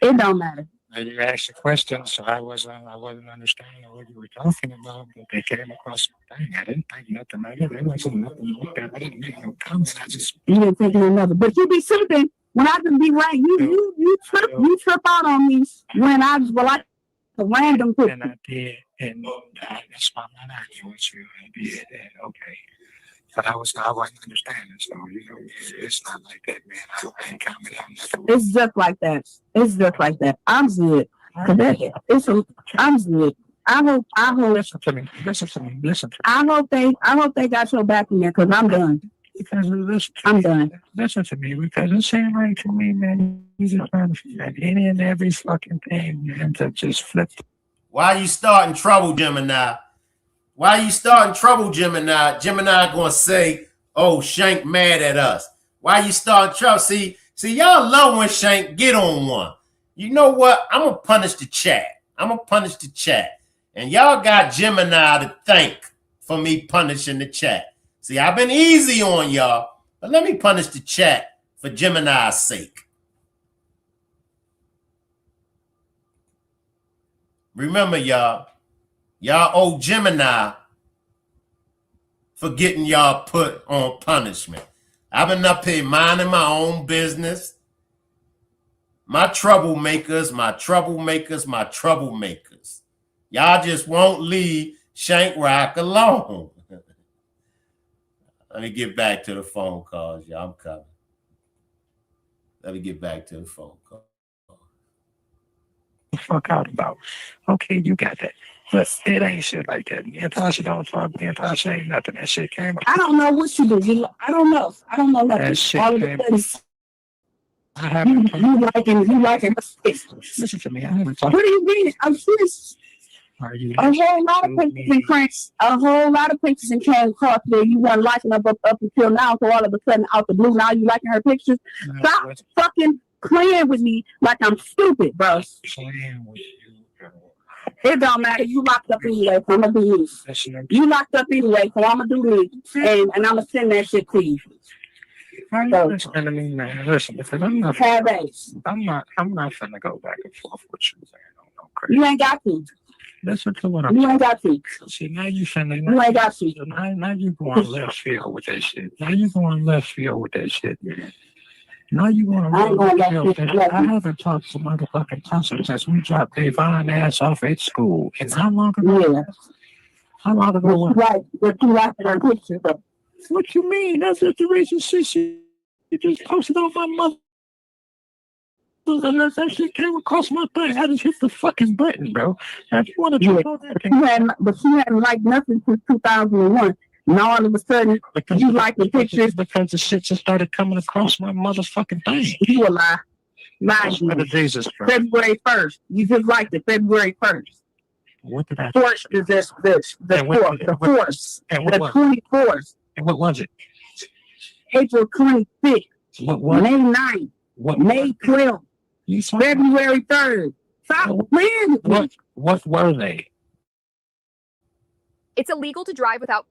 it don't matter. You asked a question, so I wasn't understanding what you were talking about. But they came across the thing. I didn't think nothing of it. There wasn't nothing like that. I didn't make no comments. You didn't think of another. But you be tripping when I can be right. You trip out on me when I like a random picture. And I did, and that's why I'm not arguing with you. I did, and okay. But I wasn't understanding, so it's not like that, man. I ain't commenting on nothing. It's just like that. I'm good. I'm good. Listen to me. Listen to me. Listen to me. I hope they got your back in there, because I'm done. Because listen to I'm me. done. Listen to me, because it seems like to me, man, you just trying to figure out any and every fucking thing, man, to just flip. Why you starting trouble, Gemini? Why you starting trouble, Gemini? Gemini gonna say, oh, Shank mad at us. Why you starting trouble? See, y'all love when Shank get on one. You know what? I'm gonna punish the chat. And y'all got Gemini to thank for me punishing the chat. See, I've been easy on y'all, but let me punish the chat for Gemini's sake. Remember, y'all owe Gemini for getting y'all put on punishment. I've been up here minding my own business. My troublemakers. Y'all just won't leave Shank Rock alone. Let me get back to the phone calls, y'all. I'm coming. Let me get back to the phone call. Fuck out about. Okay, you got that. But it ain't shit like that. Me and Tasha don't talk. Me and Tasha ain't nothing. That shit came up. I don't know what you do. I don't know nothing. That shit All of came a sudden, I haven't. you liking Listen to me. I haven't talked. What do you mean? I'm serious. Are you? A whole lot of pictures and came across there. You weren't liking up until now, so all of a sudden out the blue, now you liking her pictures. Stop fucking playing with me like I'm stupid, bro. Playing with you, bro. It don't matter. You locked up anyway, so I'm gonna do you. You locked up anyway, so I'm gonna do me, and I'm gonna send that shit to you. Listen to me, man. Listen, because I'm not finna go back and forth with you. You ain't got to. Listen to what I'm You ain't got to. See, now you finna. You ain't got to. Now you going left field with that shit. Now you going left field with that shit. Now you going left field. I haven't talked to motherfucking Tasha since we dropped Devon ass off at school. And how long ago? Yeah. How long ago? What you like her picture, though? What you mean? That's just the reason she just posted on my mother. Unless that shit came across my button, I just hit the fucking button, bro. Now, if you want to talk about that, but you hadn't liked nothing since 2001. Now all of a sudden, you like the pictures because the shit just started coming across my motherfucking thing. You a lie. Jesus Christ. February 1st. You just liked it February 1st. What did I? Fourth is the 4th. And what the 24th. And what was it? April 25th. What? May 9th. What? May 12th. February 3rd. Stop playing with me. What were they? It's illegal to drive without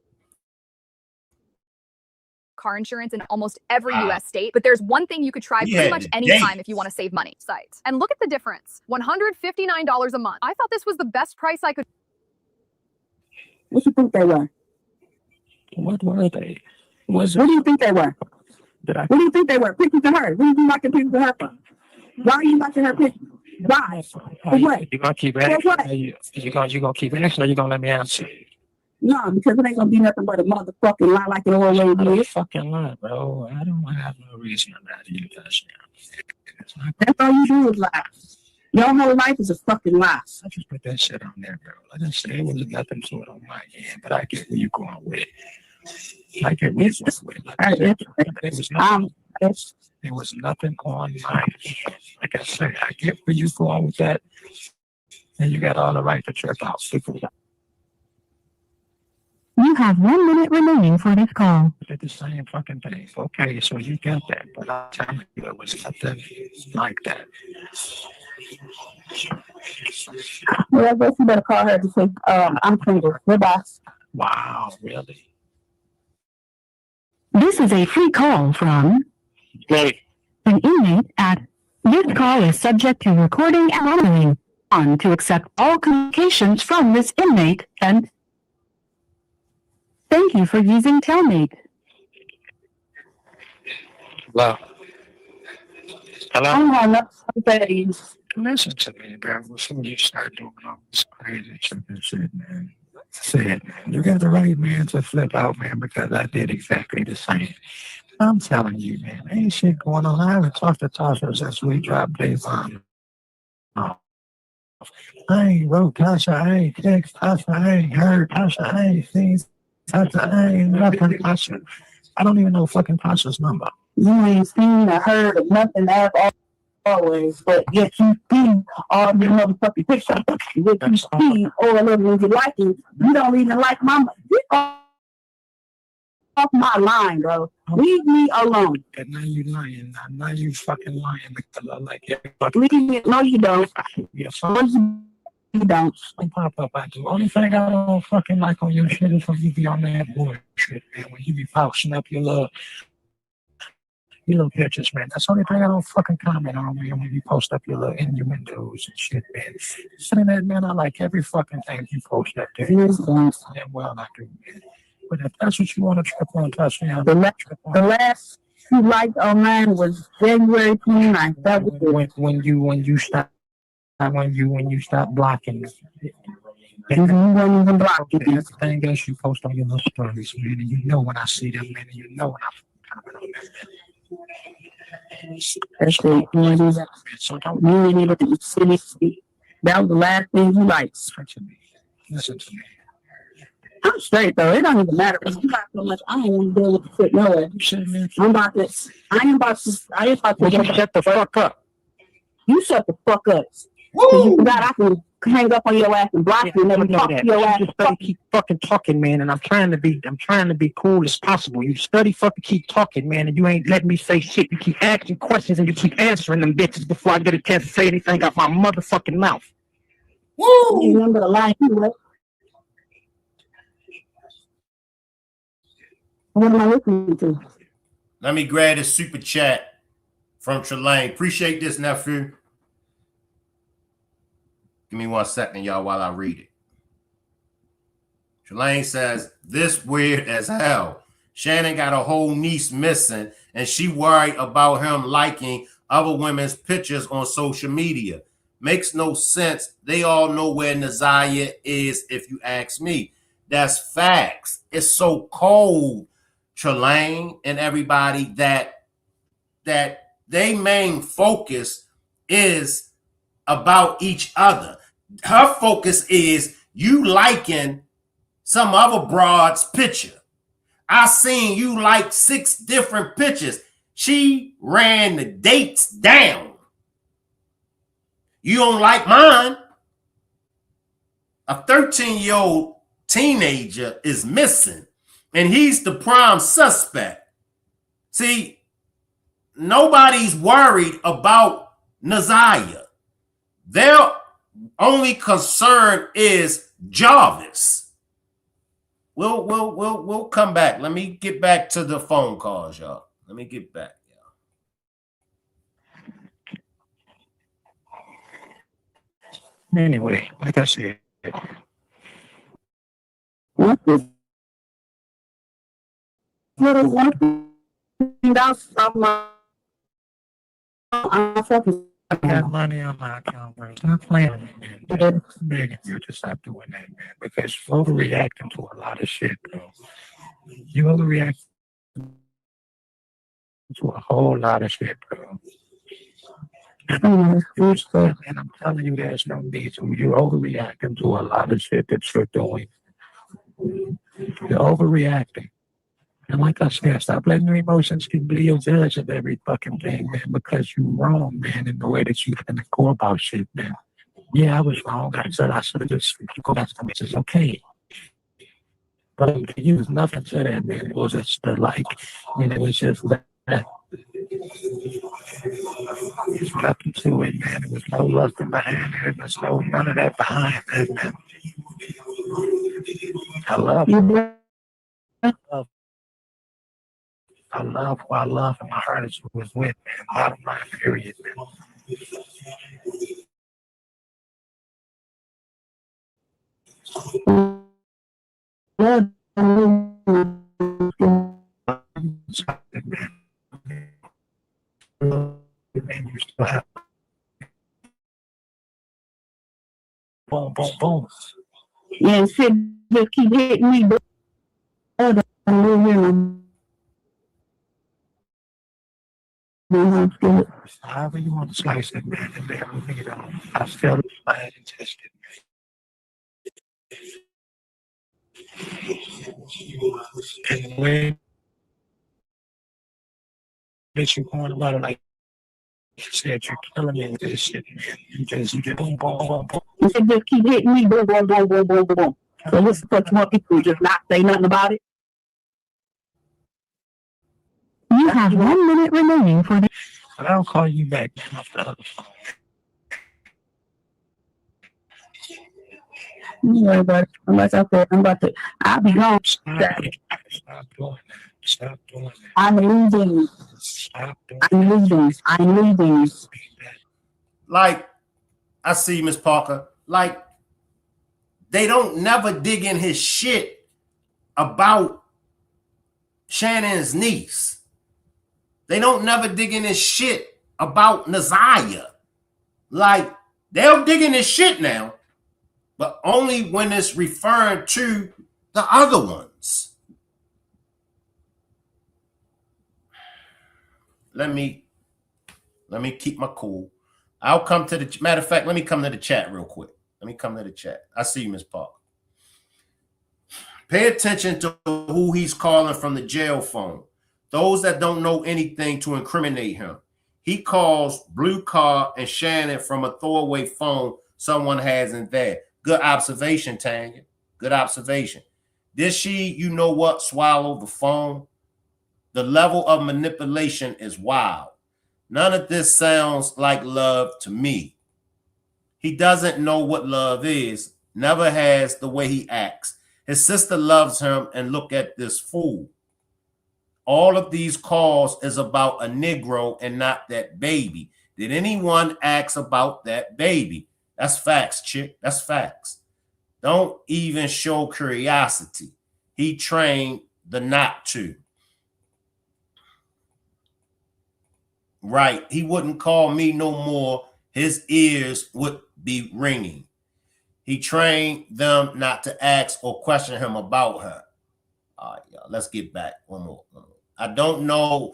car insurance in almost every U.S. state, but there's one thing you could try pretty much any time if you want to save money. Sites. And look at the difference. $159 a month. I thought this was the best price I could. What do you think they were? What were they? What do you think they were? What do you think they were? Pictures of her. What do you liking pictures of her for? Why are you liking her pictures? Why? For what? You gonna keep asking? You gonna keep asking, or you gonna let me answer? No, because it ain't gonna be nothing but a motherfucking lie like it always is. Fucking lie, bro. I don't have no reason to lie to you guys now. That's all you do is lie. Your whole life is a fucking lie. I just put that shit on there, bro. I didn't say it was nothing to it on my end, but I get where you going with it. I get where you going with it. There was nothing on my end. Like I said, I get where you going with that, and you got all the right to trip out. You have 1 minute remaining for this call. Did the same fucking thing. Okay, so you got that, but I'm telling you, it was nothing like that. Well, I guess you better call her to say, I'm single. Goodbye. Wow, really? This is a free call from an inmate at this call is subject to recording and monitoring. On to accept all communications from this inmate and thank you for using Telmate. Hello. Hello. I don't have nothing. Listen to me, bro. Before you start doing all this crazy shit, man. Said, man, you got the right man to flip out, man, because I did exactly the same. I'm telling you, man, ain't shit going on. I haven't talked to Tasha since we dropped Devon I ain't wrote Tasha, I ain't text Tasha, I ain't heard Tasha, I ain't seen Tasha, I ain't nothing Tasha. I don't even know fucking Tasha's number. You ain't seen or heard of nothing as always, but yet you see all the motherfucking pictures. Yet you see all of them you liking. You don't even like my. Get off my line, bro. Leave me alone. And now you lying. Now you fucking lying because I like it. Leave me. No, you don't. Yeah, No, you don't. Some pop up. I do. Only thing I don't fucking like on your shit is when you be on that bullshit, man. When you be posting up your little pictures, man. That's the only thing I don't fucking comment on, man. When you post up your little innuendos and shit, man. Saying that, man, I like every fucking thing you post up there. Yes, yeah, well, I do, man. But if that's what you want to trip on, touch me. The last you liked on mine was January 29th. That was it. When you stop blocking. You won't even block it. Everything else you post on your little stories, man, and you know when I see them, man, and you know when I comment on them, man. That's it. You ain't even look at the city. That was the last thing you liked. Listen to me. I'm straight though. It don't even matter. If you got so much, I ain't want to deal with the shit. No way. I ain't about to shut the fuck up. You shut the fuck up. You forgot I can hang up on your ass and block you and never talk to your ass. You study keep fucking talking, man, and I'm trying to be cool as possible. You study fucking keep talking, man, and you ain't letting me say shit. You keep asking questions and you keep answering them bitches before I get a chance to say anything out my motherfucking mouth. Woo! You remember the line you what? What am I listening to? Let me grab a super chat from Trelane. Appreciate this, nephew. Give me 1 second, y'all, while I read it. Trelane says, this weird as hell. Shannon got a whole niece missing, and she worried about him liking other women's pictures on social media. Makes no sense. They all know where Naziah is, if you ask me. That's facts. It's so cold, Trelane and everybody, that they main focus is about each other. Her focus is you liking some other broad's picture. I seen you like 6 different pictures. She ran the dates down. You don't like mine. A 13-year-old teenager is missing, and he's the prime suspect. See, nobody's worried about Naziah. Their only concern is Jarvis. We'll come back. Let me get back to the phone calls, y'all. Let me get back, y'all. Anyway, like I said, what is little one that's I got money on my account, bro. Stop playing with me, man. I'm begging you to stop doing that, man. Because you're overreacting to a lot of shit, bro. You overreact to a whole lot of shit, bro. And I'm telling you, there's no need to. You're overreacting to a lot of shit that you're doing. You're overreacting. And like I said, stop letting your emotions be your judge of every fucking thing, man, because you're wrong, man, in the way that you can go about shit, man. Yeah, I was wrong. I should have just go back to me. It's okay. But to use nothing to that, man. It was just like, and it was just that. There's nothing to it, man. There was no lust behind it. There was none of that behind it, man. I love you. I love who I love, and my heart is with, man. Bottom line, period, man. Boom, boom, boom. Yeah, shit just keep hitting me, but However you want to slice it, man, and there, you know, I felt it, I had to test it. And when you going about it like you said, you're killing me with this shit, man. You just boom, boom, boom, boom. You should just keep hitting me, boom, boom, boom, boom, boom, boom. So what's the fuck you want people to just not say nothing about it? You have 1 minute remaining for the. But I'll call you back, man, off the other phone. You worry about it. Unless I said I'm about to, I'll be gone. Stop doing that. Stop doing that. I'm leaving. Stop doing I'm leaving. I'm leaving. Like, I see Miss Parker. Like, they don't never dig in his shit about Shannon's niece. They don't never dig in his shit about Naziah. Like, they'll dig in his shit now, but only when it's referring to the other ones. Let me keep my cool. I'll come to the matter of fact. Let me come to the chat real quick. Let me come to the chat. I see you, Miss Parker. Pay attention to who he's calling from the jail phone. Those that don't know anything to incriminate him. He calls Blue Car and Shannon from a throwaway phone someone has in there. Good observation, Tanya. Good observation. Did she, you know what, swallow the phone? The level of manipulation is wild. None of this sounds like love to me. He doesn't know what love is, never has the way he acts. His sister loves him, and look at this fool. All of these calls is about a Negro and not that baby. Did anyone ask about that baby? That's facts, chick. That's facts. Don't even show curiosity. He trained the not to. Right. He wouldn't call me no more. His ears would be ringing. He trained them not to ask or question him about her. All right, y'all. Let's get back. One more. I don't know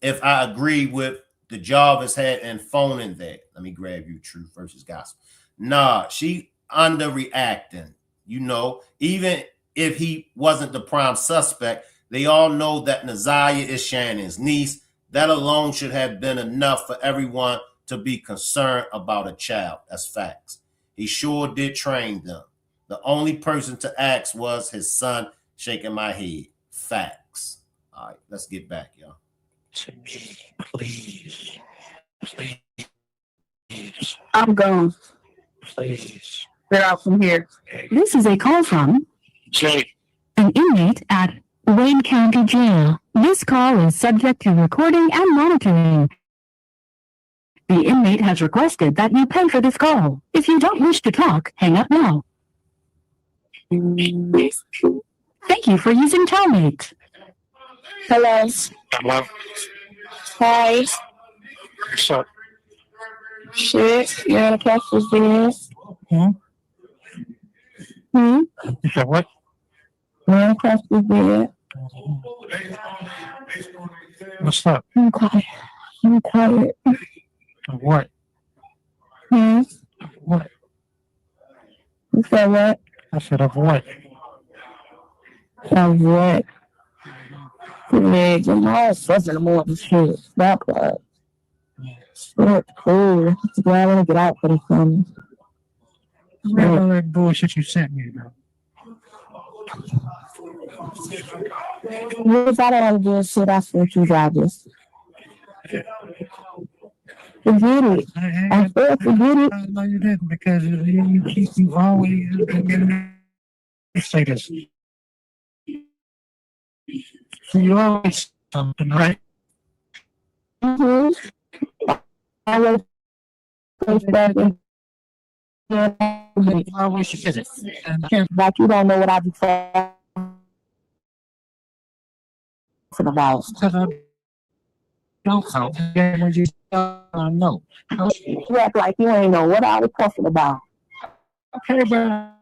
if I agree with the Jarvis had and phone in there. Let me grab you, truth versus gospel. Nah, she underreacting. You know, even if he wasn't the prime suspect, they all know that Naziah is Shannon's niece. That alone should have been enough for everyone to be concerned about a child. That's facts. He sure did train them. The only person to ask was his son, shaking my head. Facts. All right, let's get back, y'all. To me, please. Please. I'm gone. Please. Get out from here. This is a call from Jay. an inmate at Wayne County Jail. This call is subject to recording and monitoring. The inmate has requested that you pay for this call. If you don't wish to talk, hang up now. Thank you for using Telmate. Hello. Hello. Hi. What's up? Shit. You're in a pastor's business. Hmm? Hmm? You said what? You're in a pastor's business. What's up? I'm quiet. I'm quiet. What? Hmm? What? You said what? I said of what? Of what? Man, your mom's fussing in the morning. Shit. Stop that. Shit, cool. I want to get out for the summer. Where's all that bullshit you sent me, bro? What was I don't do shit? I sent you drivers. Forget it. I said forget it. No, you didn't, because you always say this. You always something, right? Mm-hmm. I was back in. You always say it. Like you don't know what I be talking about. Because I don't know. When you know. You act like you ain't know what I was talking about. Okay, but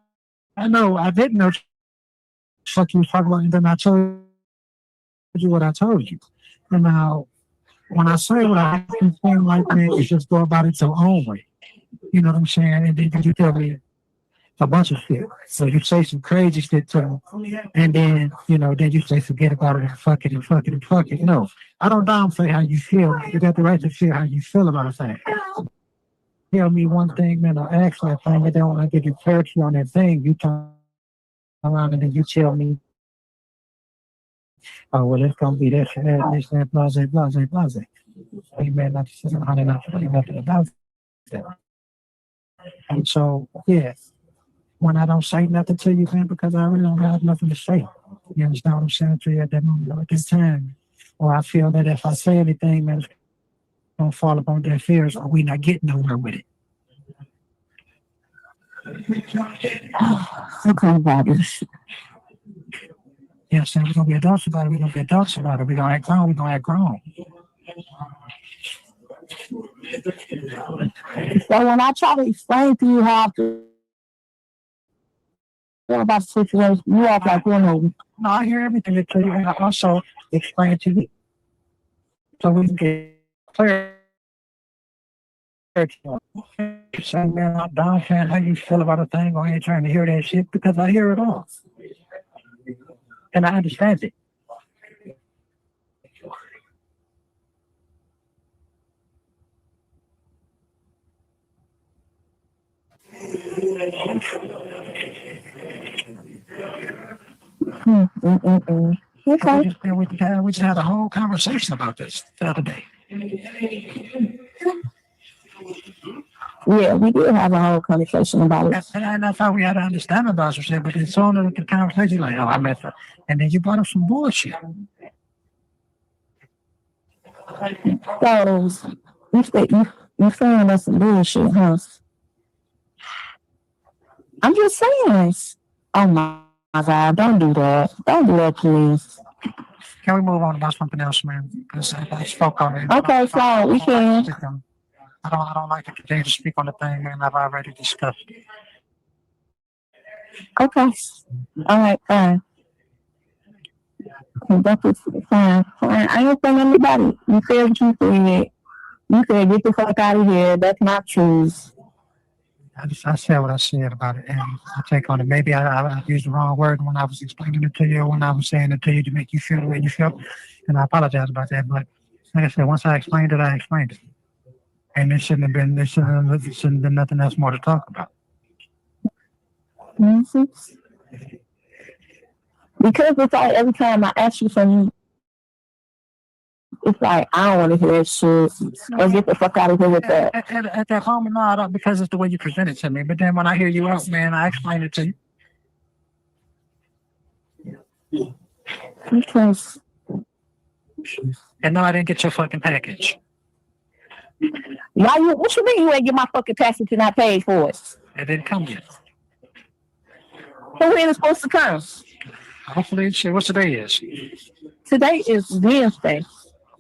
I know I didn't know what you was talking about, and then I told you what I told you. And now when I say what I can say like that, it's just go about it your own way. You know what I'm saying? And then you tell me a bunch of shit. So you say some crazy shit to me, and then, you know, then you say forget about it and fuck it and fuck it and fuck it. No, I don't downplay how you feel. You got the right to feel how you feel about a thing. Tell me one thing, man, I ask that thing, and then when I get you clarity on that thing, you turn around and then you tell me, oh, well, it's gonna be this and that, this, that, blase, blase, blase. You may not say nothing about that. And so, yeah, when I don't say nothing to you, man, because I really don't have nothing to say. You understand what I'm saying to you at that moment, or at this time? Or I feel that if I say anything, man, it's gonna fall upon their fears, or we not getting nowhere with it. Okay, about this. You know what I'm saying? We're gonna be adults about it, we're gonna be adults about it, we're gonna act grown, we're gonna act grown. So when I try to explain to you how to feel about the situation, you act like you know. No, I hear everything they tell you, and I also explain it to you. So we can get clear. Saying, man, I'm down saying how you feel about a thing, or I ain't trying to hear that shit because I hear it all. And I understand it. Okay. We just had a whole conversation about this the other day. Yeah, we did have a whole conversation about it. And I thought we had to understand about some shit, but it's on the conversation like, oh, I met her. And then you brought up some bullshit. So you saying that's some bullshit, huh? I'm just saying. Oh my God, don't do that. Don't do that, please. Can we move on about something else, man? Because I spoke on it. Okay, so we can. I don't like to continue to speak on the thing, man. I've already discussed it. Okay. All right, fine. That's fine. Fine. I ain't saying nothing about it. You said what you said. You said get the fuck out of here. That's not true. I said what I said about it, and I take on it. Maybe I used the wrong word when I was explaining it to you, or when I was saying it to you to make you feel the way you felt, and I apologize about that. But like I said, once I explained it, I explained it, and there shouldn't have been nothing else more to talk about. Mm-hmm. Because it's like every time I ask you something, it's like I don't want to hear that shit. Or get the fuck out of here with that. At that moment, no, because it's the way you present it to me. But then when I hear you out, man, I explain it to you. Because. And no, I didn't get your fucking package. Why you? What you mean you ain't get my fucking package and I paid for it? It didn't come yet. So when it's supposed to come? Hopefully, shit. What's today is? Today is Wednesday.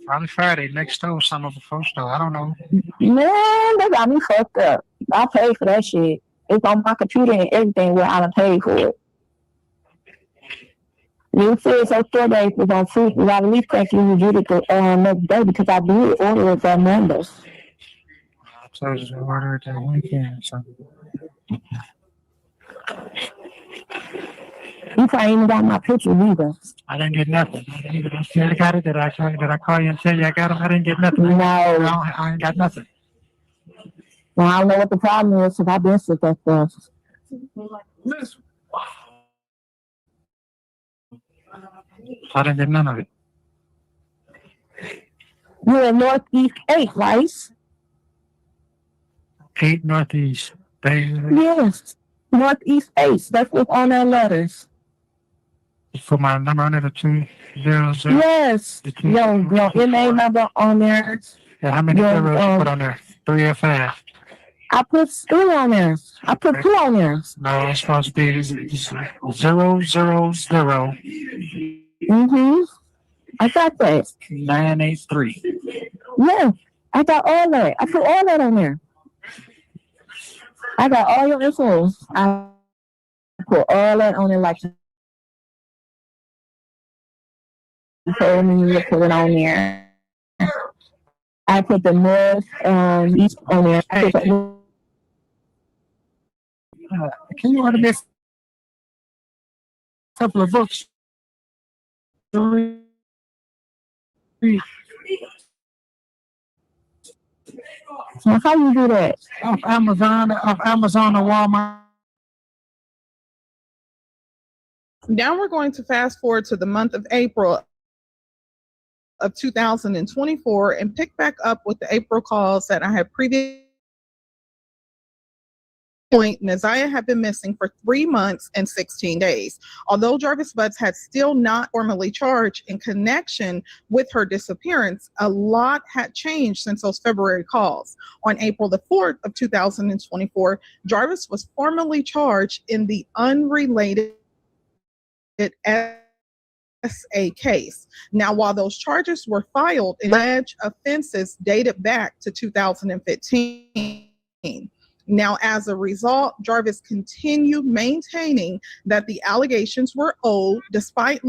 Probably Friday, next store, summer before store. I don't know. Man, they got me fucked up. I paid for that shit. It's on my computer and everything where I done paid for it. You said so 4 days was on Tuesday. I at least think you reviewed it the next day because I did order it on Monday. So just order it that weekend. So. You probably even got my picture either. I didn't get nothing. I got it. Did I call you and tell you I got them? I didn't get nothing. No. I ain't got nothing. Well, I don't know what the problem is because I've been sick that stuff. I didn't get none of it. You're in Northeast 8, right? 8 Northeast. Yes. Northeast 8. That's what's on their letters. For my number under the 200. Yes. Your MA number on there. Yeah, how many zeros you put on there? 3 or 5? I put 3 on there. I put 2 on there. No, it's supposed to be 000. Mm-hmm. I got that. 983. Yeah. I got all that. I put all that on there. I got all your info. I put all that on there like you told me to put it on there. I put the mud on there. Can you order this couple of books? So how you do that? Off Amazon or Walmart. Now we're going to fast forward to the month of April of 2024 and pick back up with the April calls that I had previously. Point, Neziah had been missing for 3 months and 16 days. Although Jarvis Butts had still not formally charged in connection with her disappearance, a lot had changed since those February calls. On April the 4th of 2024, Jarvis was formally charged in the unrelated SA case. Now, while those charges were filed, alleged offenses dated back to 2015. Now, as a result, Jarvis continued maintaining that the allegations were old, despite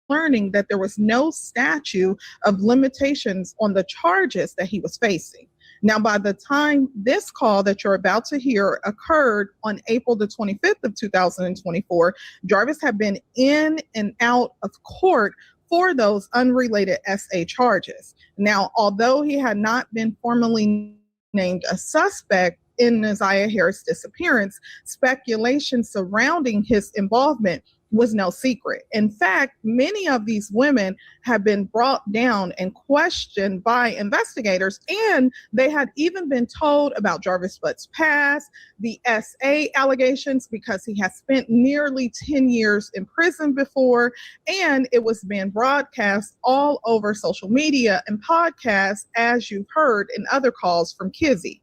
learning that there was no statute of limitations on the charges that he was facing. Now, by the time this call that you're about to hear occurred on April the 25th of 2024, Jarvis had been in and out of court for those unrelated SA charges. Now, although he had not been formally named a suspect in Neziah Harris' disappearance, speculation surrounding his involvement was no secret. In fact, many of these women have been brought down and questioned by investigators, and they had even been told about Jarvis Butts' past, the SA allegations, because he has spent nearly 10 years in prison before, and it was being broadcast all over social media and podcasts, as you've heard in other calls from Kizzy.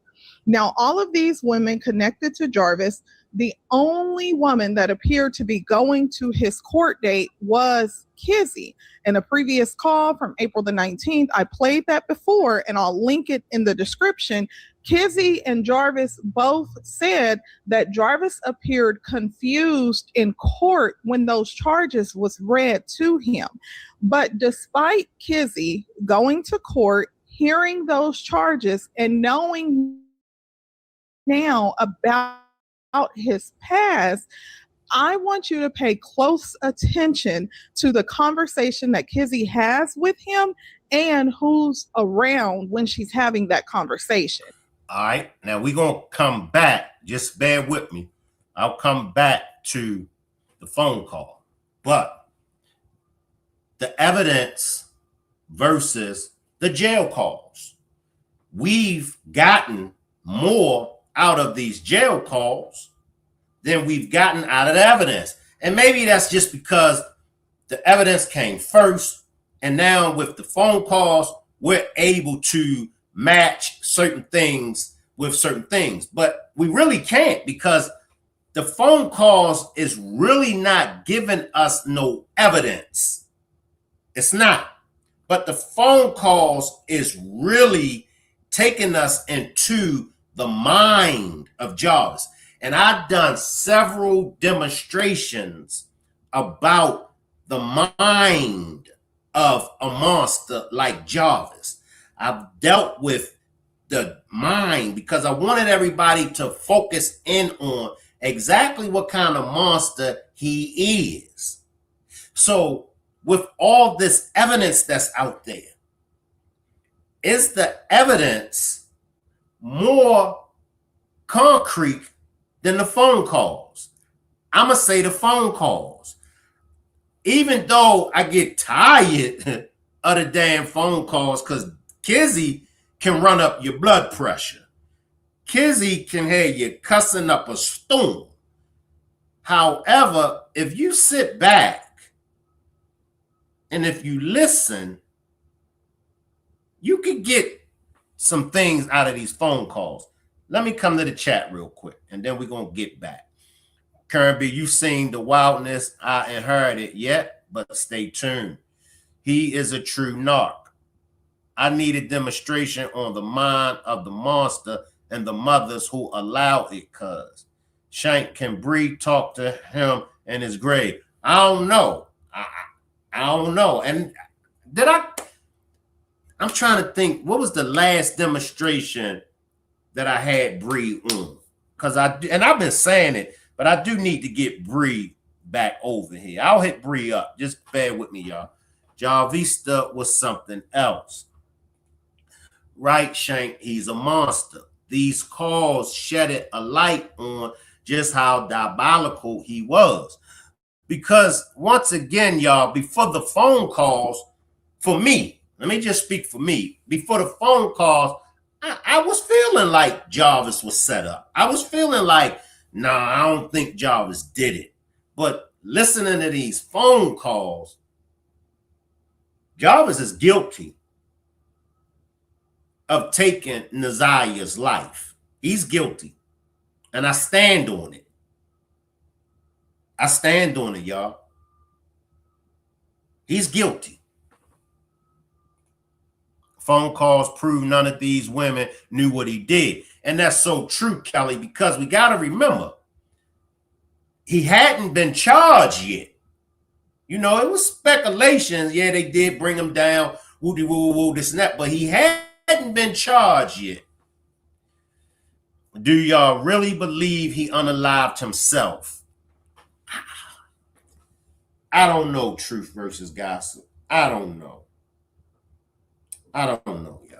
Now, all of these women connected to Jarvis, the only woman that appeared to be going to his court date was Kizzy. In a previous call from April the 19th, I played that before, and I'll link it in the description. Kizzy and Jarvis both said that Jarvis appeared confused in court when those charges was read to him. But despite Kizzy going to court, hearing those charges, and knowing now about his past, I want you to pay close attention to the conversation that Kizzy has with him and who's around when she's having that conversation. All right. Now we're going to come back. Just bear with me. I'll come back to the phone call. But the evidence versus the jail calls. We've gotten more out of these jail calls than we've gotten out of the evidence. And maybe that's just because the evidence came first, and now with the phone calls, we're able to match certain things with certain things. But we really can't, because the phone calls is really not giving us no evidence. It's not. But the phone calls is really taking us into the mind of Jarvis. And I've done several demonstrations about the mind of a monster like Jarvis. I've dealt with the mind because I wanted everybody to focus in on exactly what kind of monster he is. So with all this evidence that's out there, is the evidence more concrete than the phone calls? I'm going to say the phone calls. Even though I get tired of the damn phone calls, because Kizzy can run up your blood pressure. Kizzy can have you cussing up a storm. However, if you sit back and if you listen, you can get some things out of these phone calls. Let me come to the chat real quick, and then we're going to get back. Kirby, you've seen the wildness I inherited yet, but stay tuned. He is a true narc. I need a demonstration on the mind of the monster and the mothers who allow it, cuz. Shank, can Bree talk to him in his grave? I don't know. I don't know. And did I I'm trying to think, what was the last demonstration that I had Bree on? Because I've been saying it, but I do need to get Bree back over here. I'll hit Bree up. Just bear with me, y'all. Jarvista was something else. Right, Shank? He's a monster. These calls shedded a light on just how diabolical he was. Because once again, y'all, before the phone calls, for me, let me just speak for me. Before the phone calls, I was feeling like Jarvis was set up. I was feeling like, nah, I don't think Jarvis did it. But listening to these phone calls, Jarvis is guilty of taking Nazia's life. He's guilty. And I stand on it. I stand on it, y'all. He's guilty. Phone calls prove none of these women knew what he did. And that's so true, Kelly, because we got to remember, he hadn't been charged yet. You know, it was speculations. Yeah, they did bring him down, woody woo woo, this and that, but he hadn't been charged yet. Do y'all really believe he unalived himself? I don't know, truth versus gossip. I don't know. I don't know, y'all.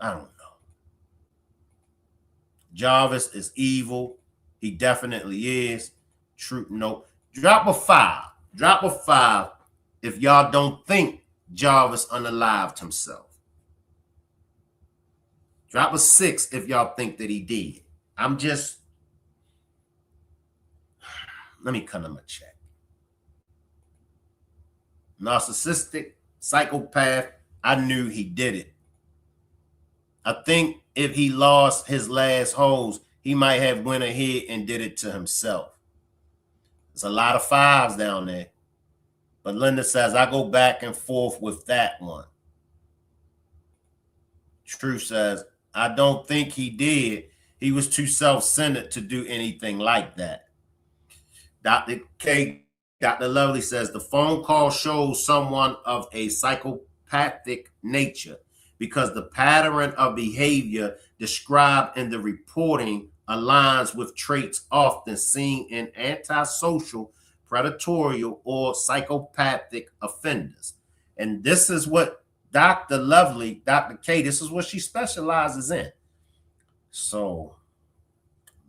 I don't know. Jarvis is evil. He definitely is. Truth, no. Drop a 5. Drop a 5 if y'all don't think Jarvis unalived himself. Drop a 6 if y'all think that he did. I'm just, let me cut him a check. Narcissistic, psychopath, I knew he did it. I think if he lost his last hose, he might have went ahead and did it to himself. There's a lot of 5s down there. But Linda says, I go back and forth with that one. Truth says, I don't think he did. He was too self-centered to do anything like that. Dr. K, Dr. Lovely says, the phone call shows someone of a psychopathic nature because the pattern of behavior described in the reporting aligns with traits often seen in antisocial, predatory, or psychopathic offenders. And this is what Dr. Lovely, Dr. K, this is what she specializes in. So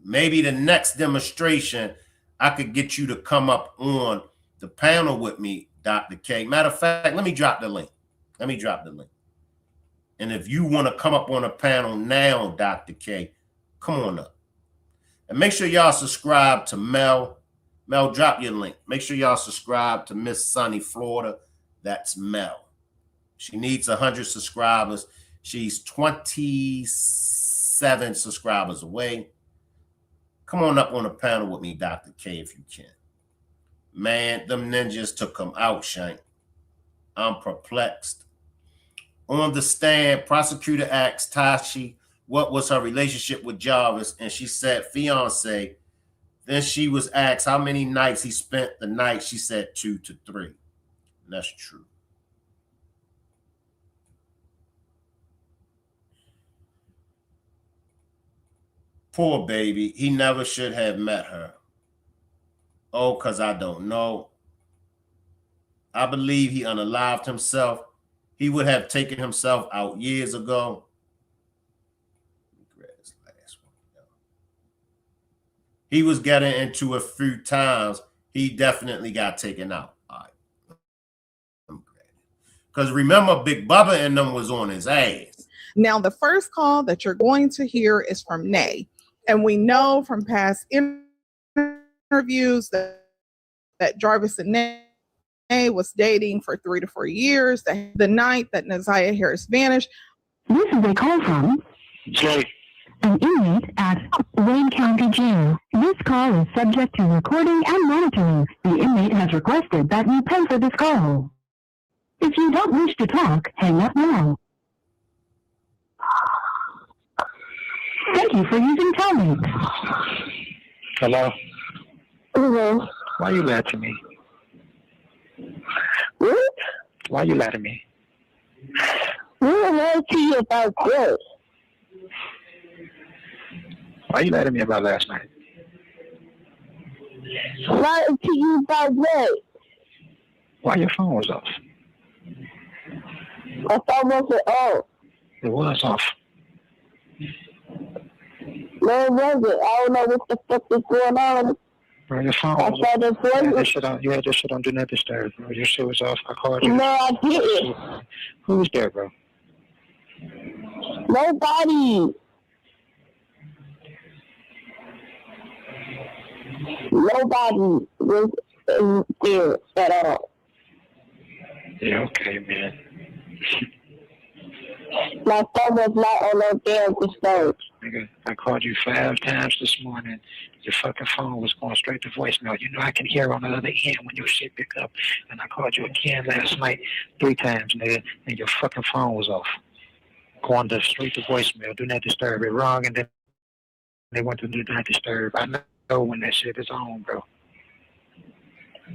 maybe the next demonstration, I could get you to come up on the panel with me, Dr. K. Matter of fact, let me drop the link. Let me drop the link. And if you want to come up on a panel now, Dr. K, come on up. And make sure y'all subscribe to Mel. Mel, drop your link. Make sure y'all subscribe to Miss Sunny Florida. That's Mel. She needs 100 subscribers. She's 27 subscribers away. Come on up on a panel with me, Dr. K, if you can. Man, them ninjas took him out, Shank. I'm perplexed. On the stand, prosecutor asked Tashi what was her relationship with Jarvis, and she said fiance. Then she was asked how many nights he spent the night. She said 2 to 3. And that's true. Poor baby. He never should have met her. Oh, because I don't know. I believe he unalived himself. He would have taken himself out years ago. He was getting into a few times. He definitely got taken out. All right. Because remember, Big Bubba and them was on his ass. Now, the first call that you're going to hear is from Nay. And we know from past interviews that Jarvis and Nay was dating for 3 to 4 years. The night that Nazia Harris vanished. This is a call from Jay. an inmate at Wayne County Jail. This call is subject to recording and monitoring. The inmate has requested that you pay for this call. If you don't wish to talk, hang up now. Thank you for using Telmate. Hello? Hello. Why you lie to me? What? Why you lie to me? We will lie to you about this. Why you lied to me about last night? Lie to you about what? Why your phone was off? My phone wasn't off. It was off. No, it wasn't. I don't know what the fuck is going on. Bro, your phone I was saw the off. voice. You had this shit on Do Not Disturb, bro. Your shit was off. I called you. No, I didn't. Who was there, bro? Nobody. Nobody was in there at all. Yeah, okay, man. My phone was not on no damn disturb. Nigga, I called you 5 times this morning. Your fucking phone was going straight to voicemail. You know I can hear on the other end when your shit pick up. And I called you again last night 3 times, nigga, and your fucking phone was off. Going to straight to voicemail. Do not disturb it wrong, and then they went to do not disturb. I know when that shit is on, bro.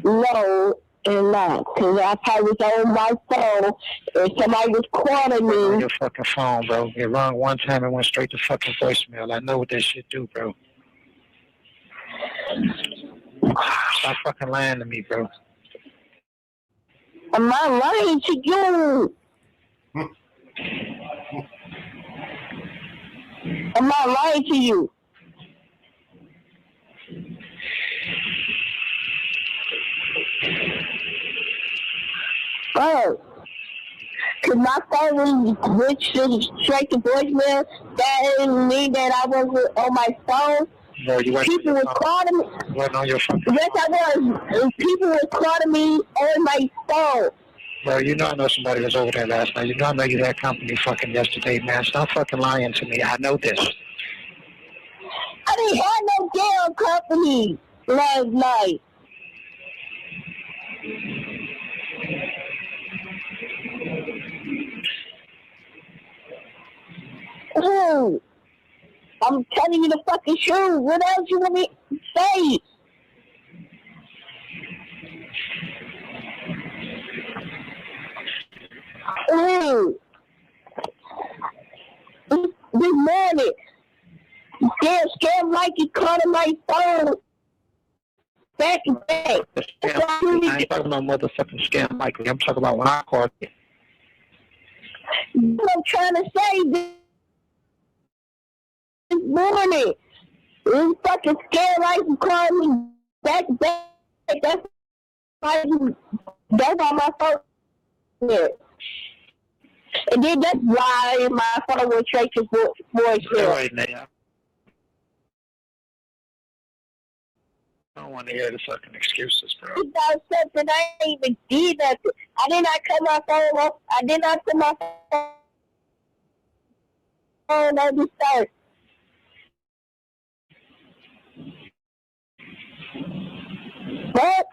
No, it's not. Because I probably was on my phone and somebody was calling On me. your fucking phone, bro. It rung one time and went straight to fucking voicemail. I know what that shit do, bro. Stop fucking lying to me, bro. I'm not lying to you. I'm not lying to you. Oh, cause my phone went straight to voicemail. That didn't mean that I wasn't on my phone. No, you weren't. People were calling me. You weren't on your fucking Yes, I was. And people were calling me on my phone. Bro, you know I know somebody was over there last night. You know I know you had company fucking yesterday, man. Stop fucking lying to me. I know this. I didn't have no damn company last night. Ooh, I'm telling you the fucking truth. What else you want me to say? Ooh. This morning, damn scam like you calling my phone back and back. I ain't talking about motherfucking scam Mikey. I'm talking about when I called you. What I'm trying to say this morning, this fucking scam like you calling me back and back. That's why my phone is. And then that's why my phone went straight to voicemail. Right now. I don't want to hear the fucking excuses, bro. You got something I ain't even did nothing. I did not cut my phone off. I did not put my phone on the start. What?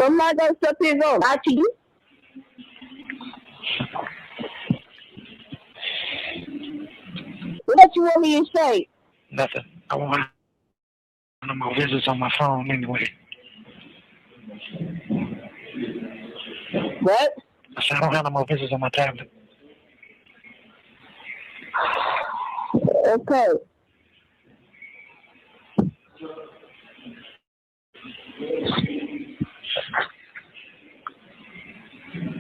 I'm not gonna step here and go. Not to you. What you want me to say? Nothing. I want no more visits on my phone anyway. What? I said I don't have no more visits on my tablet. Okay.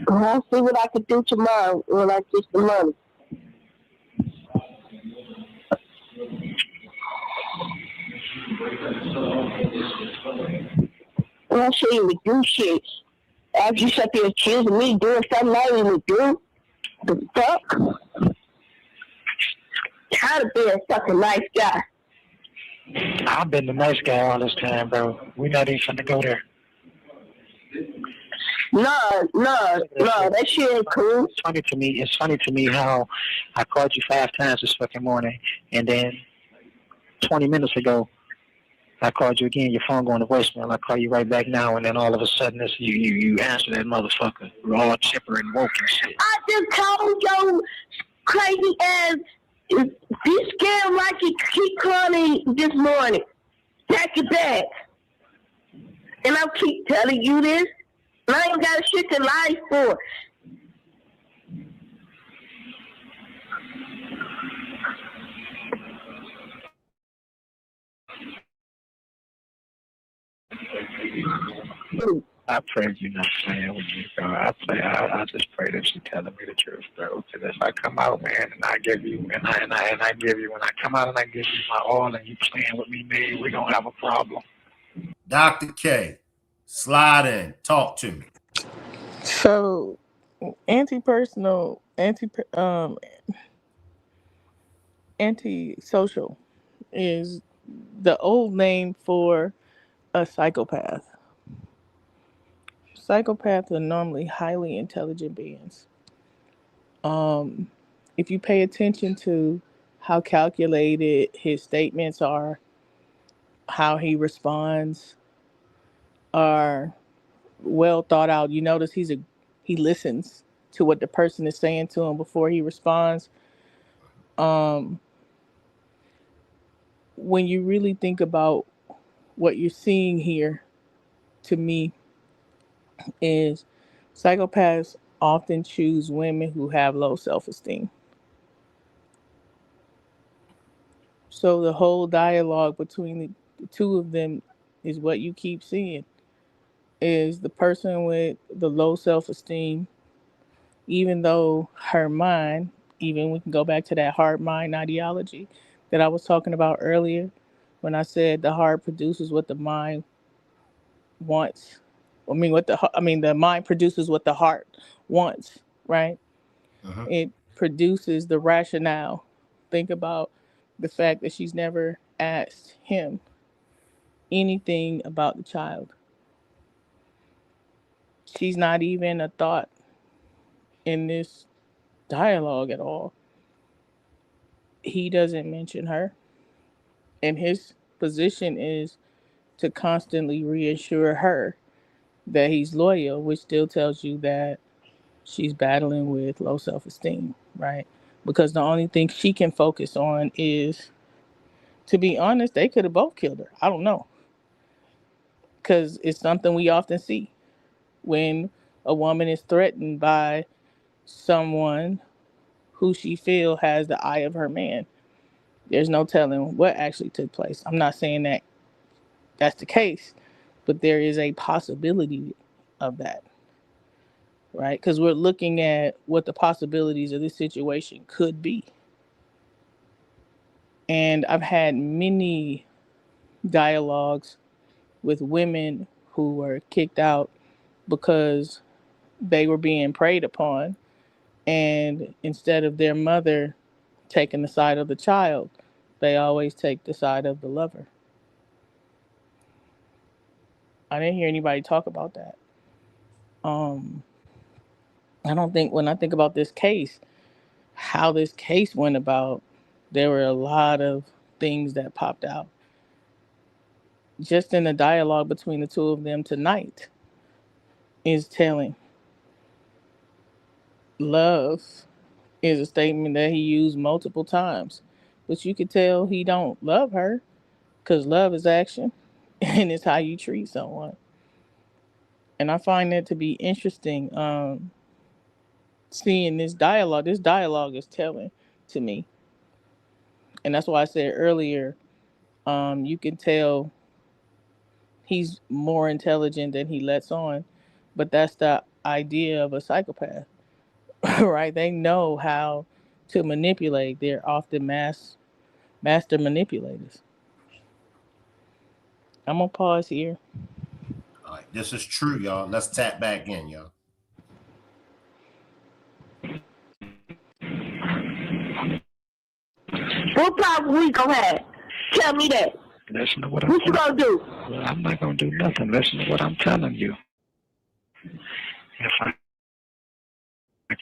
I'll see what I can do tomorrow when I get the money. I shouldn't even do shit. I just up here accusing me doing something I didn't even do. The fuck? Tired of being a fucking nice guy. I've been the nice guy all this time, bro. We're not even finna go there. No, that shit ain't cool. It's funny to me how I called you 5 times this fucking morning, and then 20 minutes ago, I called you again, your phone going to voicemail. I call you right back now, and then all of a sudden, it's you answer that motherfucker. We're all chipper and woke and shit. I just told your crazy ass, be scared like you keep calling this morning. Pack your bag. And I'll keep telling you this. I ain't got shit to lie for. I pray you're not playing with me, bro. I just pray that you're telling me the truth, bro. Because if I come out, man, and I give you, and I give you, when I come out and I give you my all, and you playing with me, man, we gonna have a problem. Dr. K, slide in, talk to me. So, antisocial is the old name for a psychopath. Psychopaths are normally highly intelligent beings. If you pay attention to how calculated his statements are, how he responds are well thought out. You notice he listens to what the person is saying to him before he responds. When you really think about what you're seeing here, to me, is psychopaths often choose women who have low self-esteem. So the whole dialogue between the two of them is what you keep seeing, is the person with the low self-esteem, even though her mind, even we can go back to that heart mind ideology that I was talking about earlier when I said the heart produces what the mind wants. The mind produces what the heart wants, right? It produces the rationale. Think about the fact that she's never asked him anything about the child. She's not even a thought in this dialogue at all. He doesn't mention her. And his position is to constantly reassure her that he's loyal, which still tells you that she's battling with low self-esteem, right? Because the only thing she can focus on is, to be honest, they could have both killed her. I don't know. Because it's something we often see when a woman is threatened by someone who she feel has the eye of her man. There's no telling what actually took place. I'm not saying that that's the case, but there is a possibility of that, right? Because we're looking at what the possibilities of this situation could be. And I've had many dialogues with women who were kicked out because they were being preyed upon, and instead of their mother taking the side of the child, they always take the side of the lover. I didn't hear anybody talk about that. I don't think, when I think about this case, how this case went about, there were a lot of things that popped out. Just in the dialogue between the two of them tonight is telling. Love is a statement that he used multiple times, but you could tell he don't love her, because love is action and it's how you treat someone. And I find that to be interesting. Seeing this dialogue is telling to me. And that's why I said earlier, you can tell he's more intelligent than he lets on, but that's the idea of a psychopath, right? They know how to manipulate. They're often master manipulators. I'm gonna pause here. All right, this is true, y'all. Let's tap back in, y'all. What problem we gonna have? Tell me that. Listen to what What you gonna do? Well, I'm not gonna do nothing. Listen to what I'm telling you.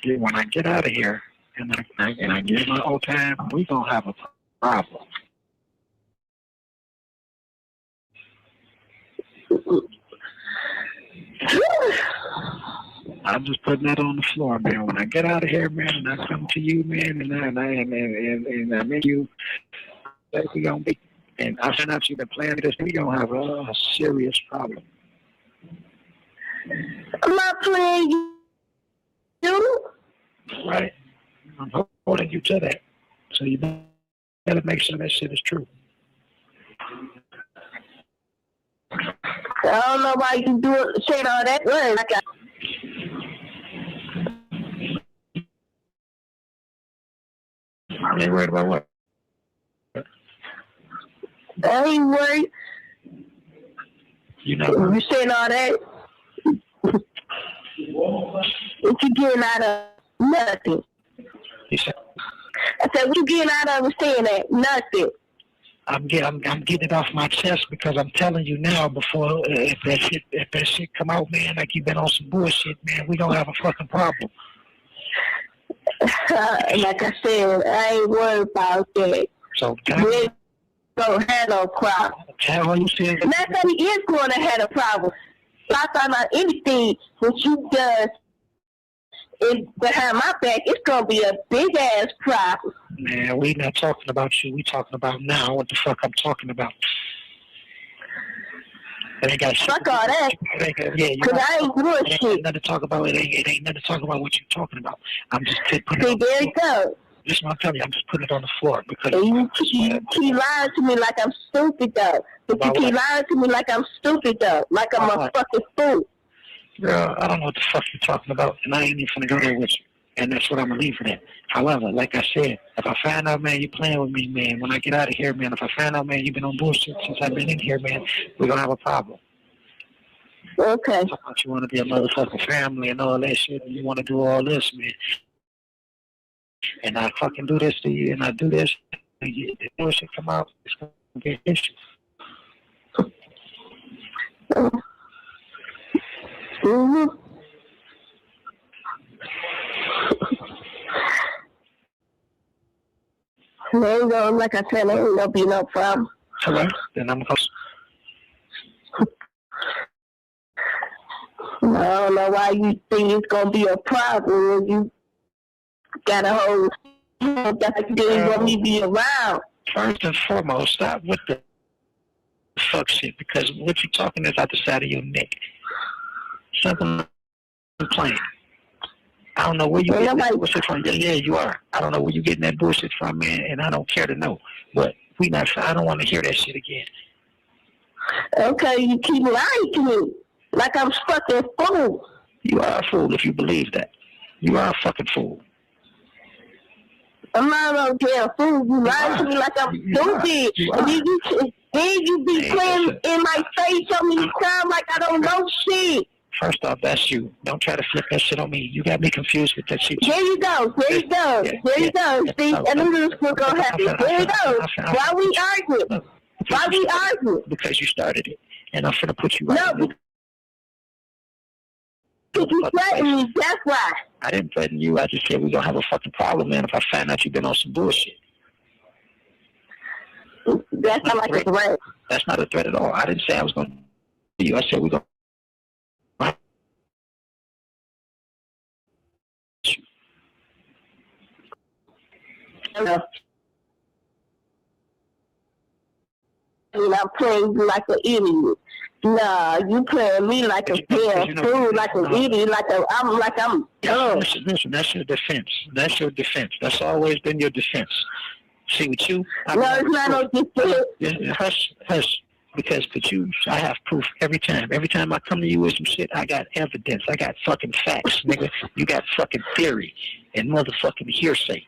When I get out of here and I get my old time, we gonna have a problem. I'm just putting that on the floor, man. When I get out of here, man, and I come to you, man, and I make you, we gonna be, and I send out you the plan of this, we gonna have a serious problem. I'm not playing you. Right? I'm holding you to that. So you better make sure that shit is true. I don't know why you saying all that. I ain't worried about what? I ain't worried. You know. You saying all that? What you getting out of nothing? You said, I said, what you getting out of saying that? Nothing. I'm getting it off my chest because I'm telling you now. Before if that shit come out, man, like you been on some bullshit, man, we don't have a fucking problem. Like I said, I ain't worried about that. So we don't have no problem. Tell you said. Not that he is going to have a problem. Not talking about anything that you does behind my back. It's gonna be a big ass problem. Man, we not talking about you. We talking about now. What the fuck I'm talking about? It ain't got shit. Fuck all that. Yeah, Cause I ain't doing shit. Ain't nothing to talk about. It ain't nothing to talk about what you talking about. I'm just putting it on there you go. Just want to tell you, I'm just putting it on the floor because you keep lying to me like I'm stupid though. But you keep lying to me like I'm stupid though. Like I'm a fucking fool. Girl, I don't know what the fuck you're talking about, and I ain't even finna go there with you. And that's what I'm gonna leave for that. However, like I said, if I find out, man, you playing with me, man, when I get out of here, man, if I find out, man, you've been on bullshit since I've been in here, man, we're gonna have a problem. Okay. You want to be a motherfucking family and all that shit, and you want to do all this, man. And I fucking do this to you, and I do this, and the bullshit come out, it's gonna be an issue. Mm-hmm. There you go. Like I said, there ain't gonna be no problem. All right, then I'm close. I don't know why you think it's gonna be a problem when you got a whole that you didn't want me to be around. First and foremost, stop with the fuck shit, because what you're talking is out the side of your neck. Simple and plain. I don't know where you getting that bullshit from. Yeah, you are. I don't know where you getting that bullshit from, man, and I don't care to know. But I don't want to hear that shit again. Okay, you keep lying to me like I'm fucking fool. You are a fool if you believe that. You are a fucking fool. I'm not no damn fool. You lying to me like I'm stupid. And then you be playing in my face so many times like I don't know shit. First off, that's you. Don't try to flip that shit on me. You got me confused with that shit. There you go. There you go. There you go. See, and this is what's gonna happen. There you go. Why we arguing? Why we arguing? Because you started it, and I'm finna put you right. No, because you threatened me. That's why. I didn't threaten you. I just said we're gonna have a fucking problem, man. If I find out you've been on some bullshit. That's not like a threat. That's not a threat at all. I didn't say I was gonna do you. I said we're gonna. And I'm playing you like an idiot. Nah, you playing me like a damn fool, like an idiot, I'm dumb. Listen, that's your defense. That's your defense. That's always been your defense. See, with you, no, it's not no defense. Hush. Because I have proof every time. Every time I come to you with some shit, I got evidence. I got fucking facts, nigga. You got fucking theory and motherfucking hearsay.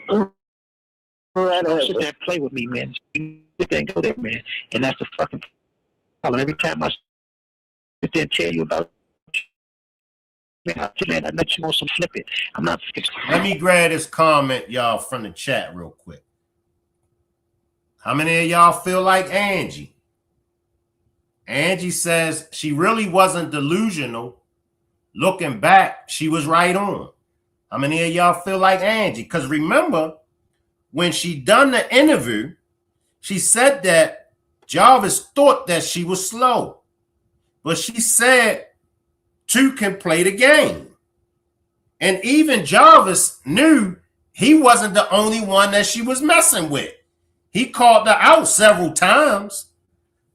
Don't sit there and play with me, man. You sit there and go there, man. And that's the fucking problem. Every time I sit there and tell you about man, I let you on some flip it. I'm not. Let me grab this comment, y'all, from the chat real quick. How many of y'all feel like Angie? Angie says she really wasn't delusional. Looking back, she was right on. How many of y'all feel like Angie? Because remember, when she done the interview, she said that Jarvis thought that she was slow. But she said two can play the game. And even Jarvis knew he wasn't the only one that she was messing with. He called her out several times.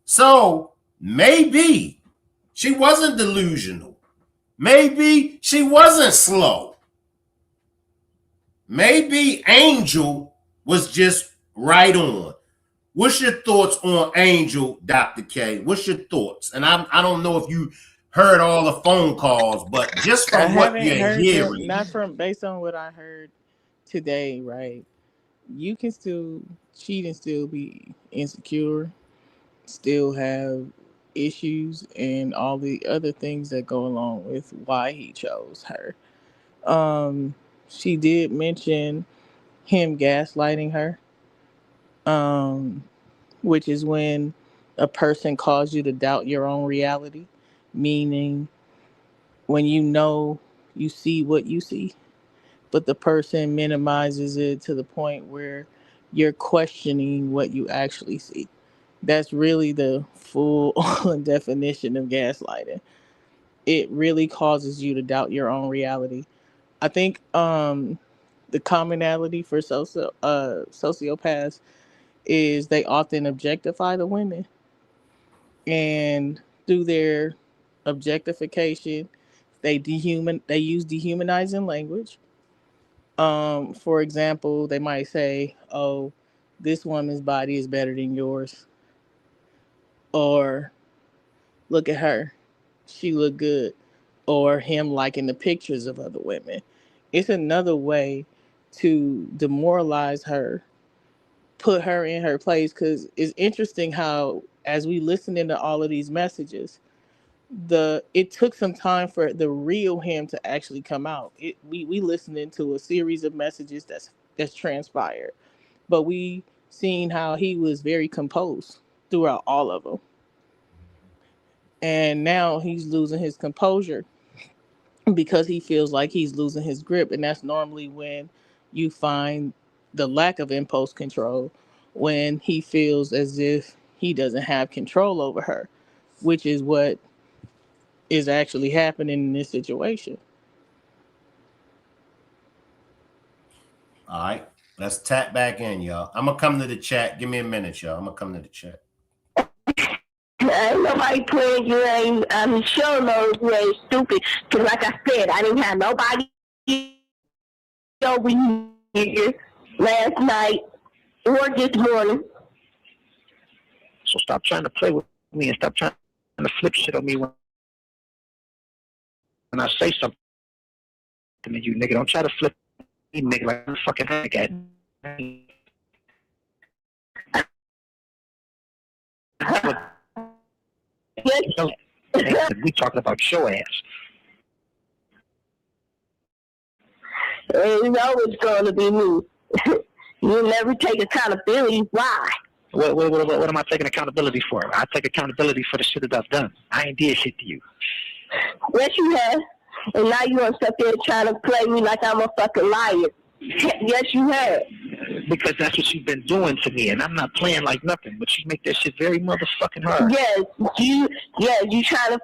So maybe She wasn't delusional. Maybe she wasn't slow. Maybe Angel was just right on. What's your thoughts on Angel, Dr. K? What's your thoughts? And I don't know if you heard all the phone calls, but just from what you're hearing. Not from based on what I heard today, right? You can still cheat and still be insecure, still have issues and all the other things that go along with why he chose her. She did mention him gaslighting her, which is when a person causes you to doubt your own reality, meaning when you see what you see, but the person minimizes it to the point where you're questioning what you actually see. That's really the full definition of gaslighting. It really causes you to doubt your own reality. I think the commonality for sociopaths is they often objectify the women, and through their objectification, they use dehumanizing language. For example, they might say, "Oh, this woman's body is better than yours," or "Look at her, she look good," or him liking the pictures of other women. It's another way to demoralize her, put her in her place, because it's interesting how as we listen into all of these messages, it took some time for the real him to actually come out. We listened into a series of messages that's transpired, but we seen how he was very composed throughout all of them, and now he's losing his composure because he feels like he's losing his grip, and that's normally when you find the lack of impulse control, when he feels as if he doesn't have control over her, which is what is actually happening in this situation. All right, let's tap back in, y'all. I'm gonna come to the chat. Give me a minute, y'all. I'm gonna come to the chat. Ain't nobody playing you. I'm sure knows you ain't stupid. Cause like I said, I didn't have nobody over here last night or this morning. So stop trying to play with me and stop trying to flip shit on me when I say something to you, nigga. Don't try to flip me, nigga, like I'm a fucking hack. We talking about your ass. You know it's going to be me. You never take accountability. Why? What am I taking accountability for? I take accountability for the shit that I've done. I ain't did shit to you. Yes, you have. And now you want to sit there trying to play me like I'm a fucking liar. Yes, you have. Because that's what you've been doing to me, and I'm not playing like nothing, but you make that shit very motherfucking hard. Yes, you trying to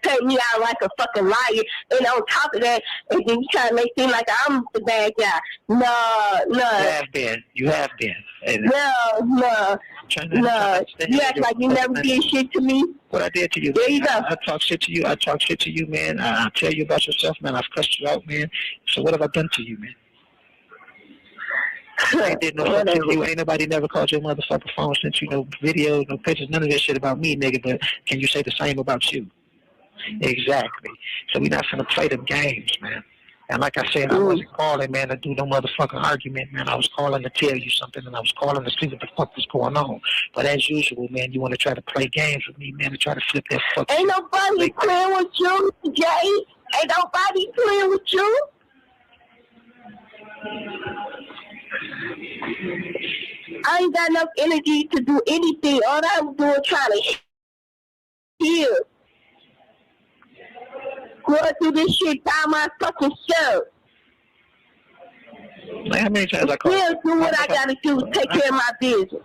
take me out like a fucking liar, and on top of that, and then you trying to make it seem like I'm the bad guy. No. You have been. And No. You act like you never did shit to me. What I did to you. There you go. I talk shit to you, man. I tell you about yourself, man. I've cussed you out, man. So what have I done to you, man? I ain't did no fuck to you. Ain't nobody never called your motherfucking phone, sent you no videos, no pictures, none of that shit about me, nigga. But can you say the same about you? Exactly. So we not finna play them games, man. And like I said, I wasn't calling, man, to do no motherfucking argument, man. I was calling to tell you something, and I was calling to see what the fuck was going on. But as usual, man, you want to try to play games with me, man, and try to flip that fuck. Ain't nobody playing with you, Jay. Ain't nobody playing with you. I ain't got enough energy to do anything. All I'm doing trying to heal. Going through this shit by my fucking self. Like how many times I call? Yeah, do what I gotta do to take care of my business.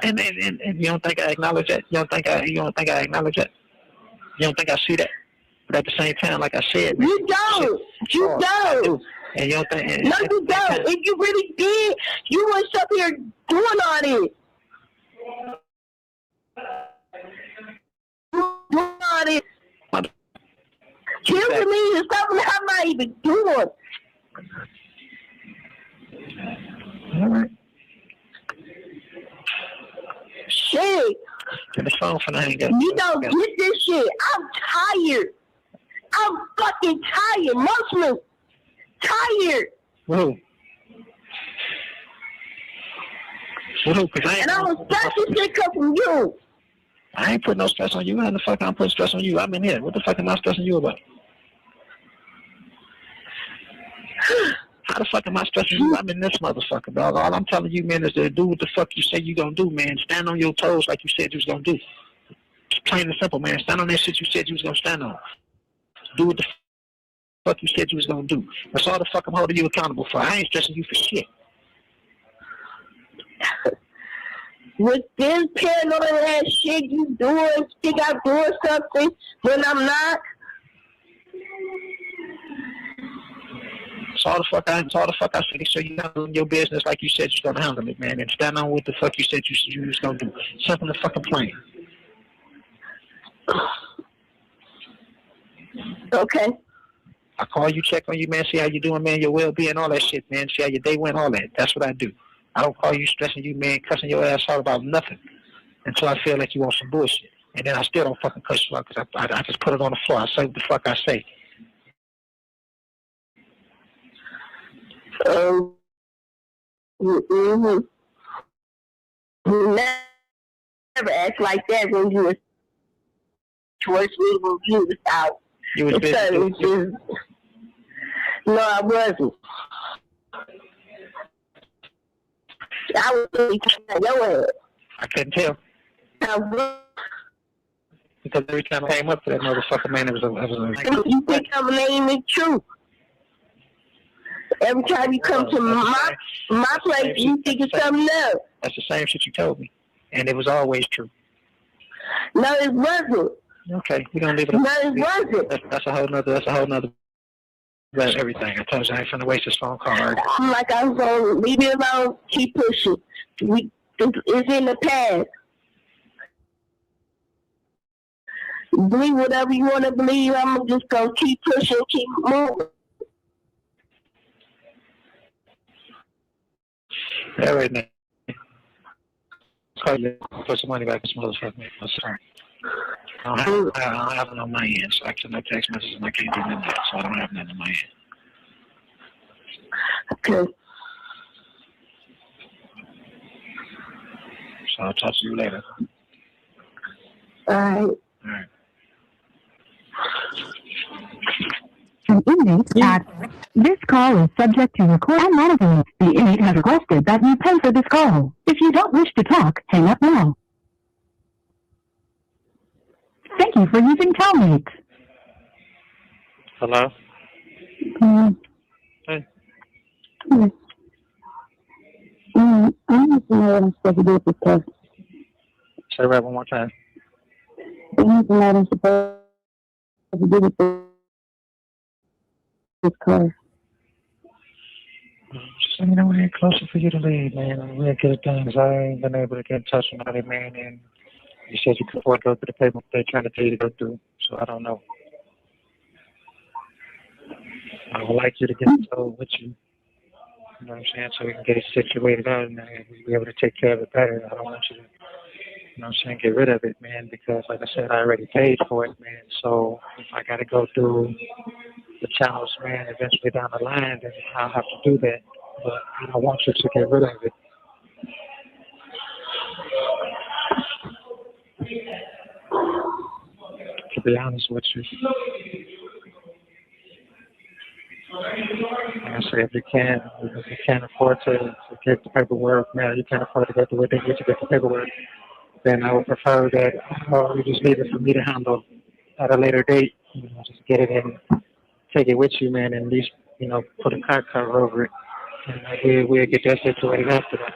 And you don't think I acknowledge that? You don't think I acknowledge that? You don't think I see that? But at the same time, like I said, man, you don't. You don't. And you don't think? No, you don't. If you really did, you wouldn't up here doing all this. Doing all this. even doing? All right. Shit. Get the phone for hang up. You don't get this shit. I'm tired. I'm fucking tired. Muslim. Tired. Whoa. Whoa, cause And I was glad this shit come from you. I ain't putting no stress on you. How the fuck I'm putting stress on you? I'm in here. What the fuck am I stressing you about? How the fuck am I stressing you? I'm in this motherfucker, dog. All I'm telling you, man, is to do what the fuck you say you gonna do, man. Stand on your toes like you said you was gonna do. It's plain and simple, man. Stand on that shit you said you was gonna stand on. Do what the fuck you said you was gonna do. That's all the fuck I'm holding you accountable for. I ain't stressing you for shit. With this paranoid ass shit you doing, think I'm doing something when I'm not. It's all the fuck I said. So you handling your business like you said you're gonna handle it, man, and stand on what the fuck you said you was gonna do. Simple and fucking plain. Okay. I call you, check on you, man, see how you doing, man, your well-being, all that shit, man, see how your day went, all that. That's what I do. I don't call you stressing you, man, cussing your ass out about nothing until I feel like you want some bullshit. And then I still don't fucking cuss you out because I just put it on the floor. I say what the fuck I say. You never act like that when you were towards me when you was out. You was busy. No, I wasn't. I was really trying your head. I couldn't tell. Because every time I came up to that motherfucker, man, it was a You think I'm naming truth. Every time you come to my place, you think it's something else. That's the same shit you told me. And it was always true. No, it wasn't. Okay, we don't leave it up. No, it wasn't. That's a whole nother that's everything. I told you I ain't finna waste this phone call. Right? I'm like, I was going to leave it alone, keep pushing. It's in the past. Believe whatever you want to believe. I'm just going to keep pushing, keep moving. All right, man. Call you. Put some money back to some motherfucker. I'm sorry. I don't have it on my end, so I can no text messages and I can't do nothing else, so I don't have nothing on my end. Okay. So I'll talk to you later. All right. All right. An inmate at this call is subject to record and monitoring. The inmate has requested that you pay for this call. If you don't wish to talk, hang up now. Thank you for using Telmate. Hello? Hey. I need to know what I'm supposed to do with this case. Say that one more time. I need to know what I'm supposed to do with this case. Just let me know when it's closer for you to leave, man. And we'll get it done, because I ain't been able to get in touch with another man, and you said you could afford to go through the paper they're trying to tell you to go through, so I don't know. I would like you to get it told with you. You know what I'm saying? So we can get it situated out and we'll be able to take care of it better. I don't want you to, you know what I'm saying, get rid of it, man, because like I said, I already paid for it, man. So if I got to go through the channels, man, eventually down the line, then I'll have to do that. But I don't want you to get rid of it. To be honest with you. Like I said, if you can't afford to get the paperwork, man, you can't afford to go through it, then get the paperwork, then I would prefer that you just leave it for me to handle at a later date. You know, just get it in, take it with you, man, and at least, you know, put a car cover over it. And we'll get that situated after that.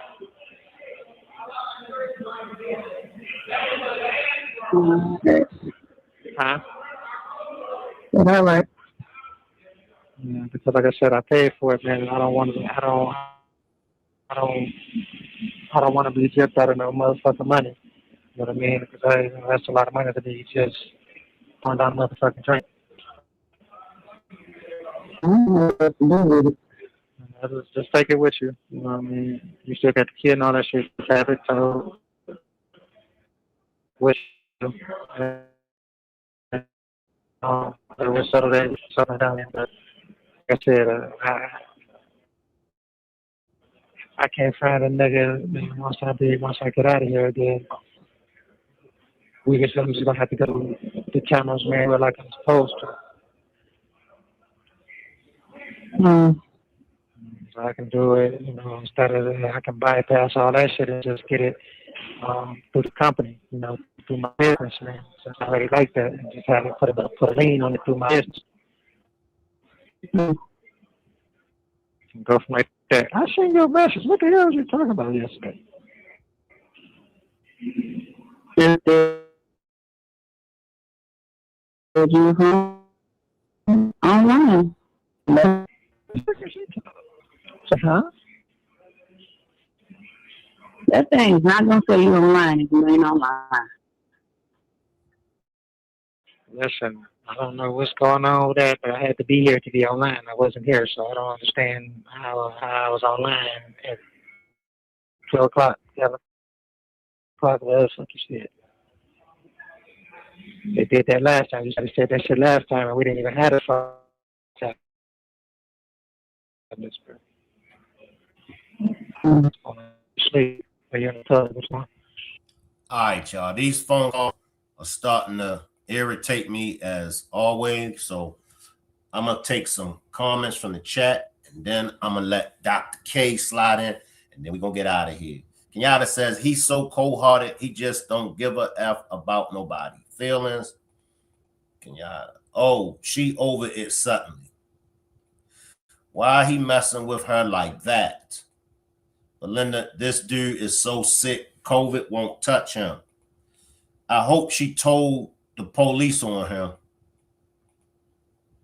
Huh? All right. Yeah, because like I said, I paid for it, man, and I don't want to be gypped out of no motherfucking money. You know what I mean? Because that's a lot of money to be just on down motherfucking train. Just take it with you. You know what I mean? You still got the kid and all that shit. Just have it so with you. We'll settle that something down there. But like I said, I can't find a nigga. Once I get out of here, then I'm just gonna have to go to the channels, man, like I'm supposed to. So I can do it, instead of I can bypass all that shit and just get it through the company, through my business, man. So I already like that, and just have it put a lien on it through my business. And go from like that. I seen your message. What the hell was you talking about yesterday? Online. Huh? That thing's not gonna say you online if you ain't online. Listen, I don't know what's going on with that, but I had to be here to be online. I wasn't here, so I don't understand how I was online at 12 o'clock, 7 o'clock, whatever the fuck you said. They did that last time. You said that shit last time, and we didn't even have it for sleep. Are you in the tub? What's going on? All right, y'all. These phone calls are starting to irritate me as always. So I'm going to take some comments from the chat, and then I'm going to let Dr. K slide in, and then we're going to get out of here. Kenyatta says he's so cold-hearted, he just don't give a F about nobody. Feelings. Kenyatta. Oh, she over it suddenly. Why he messing with her like that? Belinda, this dude is so sick, COVID won't touch him. I hope she told the police on him.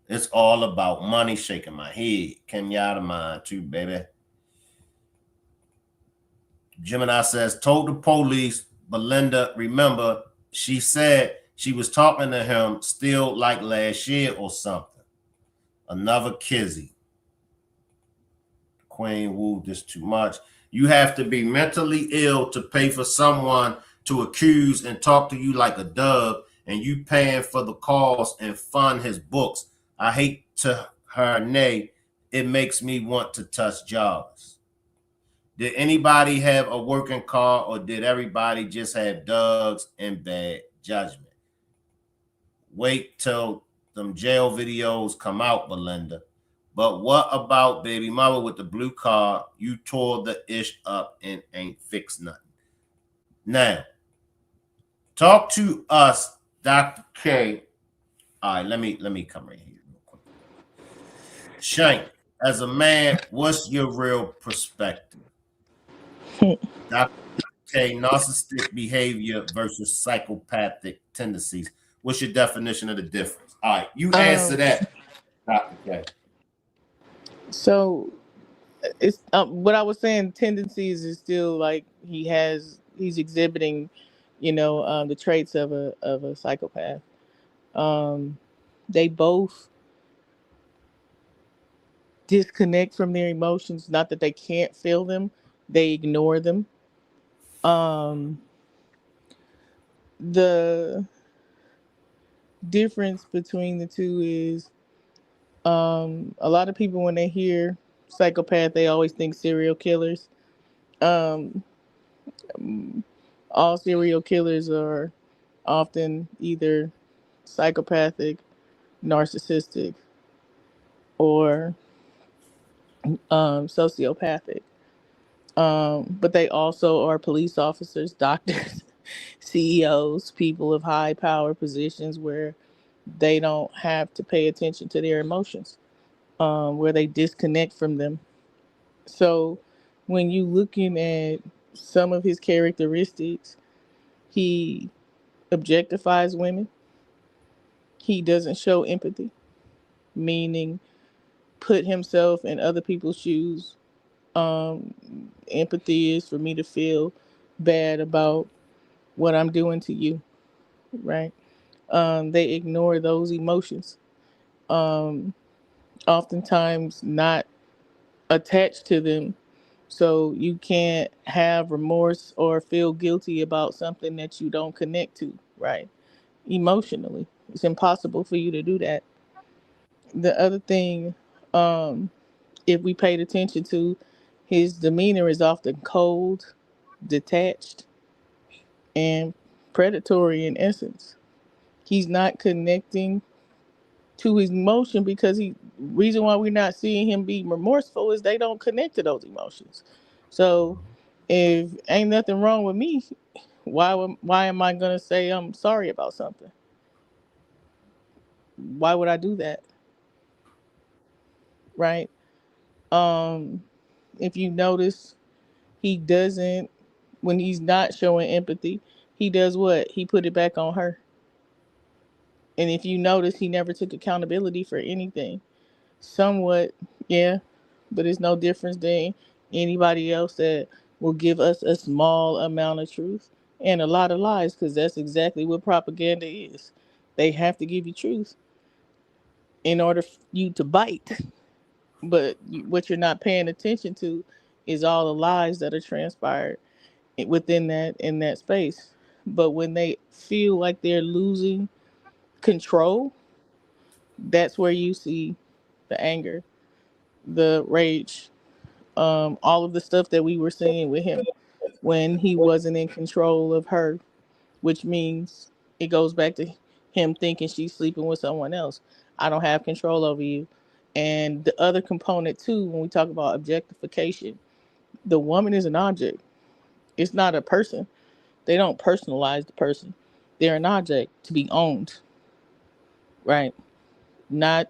It's all about money. Shaking my head. Kenyatta mine too, baby. Gemini says, told the police, Belinda, remember, she said she was talking to him still like last year or something. Another Kizzy. Queen woo, this too much. You have to be mentally ill to pay for someone to accuse and talk to you like a dub, and you paying for the cost and fund his books. I hate to her nay. It makes me want to touch jaws. Did anybody have a working car, or did everybody just have dugs and bad judgment? Wait till them jail videos come out, Belinda. But what about baby mama with the blue car? You tore the ish up and ain't fixed nothing. Now, talk to us, Dr. K. All right, let me come right here real quick. Shank, as a man, what's your real perspective? Dr. K, narcissistic behavior versus psychopathic tendencies. What's your definition of the difference? All right, you answer that, Dr. K. So it's what I was saying, tendencies is still like he's exhibiting, the traits of a psychopath. They both disconnect from their emotions, not that they can't feel them, they ignore them. The difference between the two is a lot of people, when they hear psychopath, they always think serial killers. All serial killers are often either psychopathic, narcissistic, or sociopathic. But they also are police officers, doctors, CEOs, people of high power positions where they don't have to pay attention to their emotions, where they disconnect from them. So when you looking at some of his characteristics, he objectifies women. He doesn't show empathy, meaning put himself in other people's shoes. Empathy is for me to feel bad about what I'm doing to you, right? They ignore those emotions. oftentimes not attached to them. So you can't have remorse or feel guilty about something that you don't connect to, right? Emotionally. It's impossible for you to do that. The other thing, if we paid attention to, his demeanor is often cold, detached, and predatory in essence. He's not connecting to his emotion because reason why we're not seeing him be remorseful is they don't connect to those emotions. So if ain't nothing wrong with me, why am I gonna say I'm sorry about something? Why would I do that? Right? If you notice, he doesn't, when he's not showing empathy, he does what? He put it back on her. And if you notice, he never took accountability for anything. Somewhat, yeah, but it's no difference than anybody else that will give us a small amount of truth and a lot of lies, because that's exactly what propaganda is. They have to give you truth in order for you to bite. But what you're not paying attention to is all the lies that are transpired within in that space. But when they feel like they're losing control, that's where you see the anger, the rage, all of the stuff that we were seeing with him when he wasn't in control of her, which means it goes back to him thinking she's sleeping with someone else. I don't have control over you. And the other component too, when we talk about objectification, the woman is an object. It's not a person. They don't personalize the person. They're an object to be owned, right? Not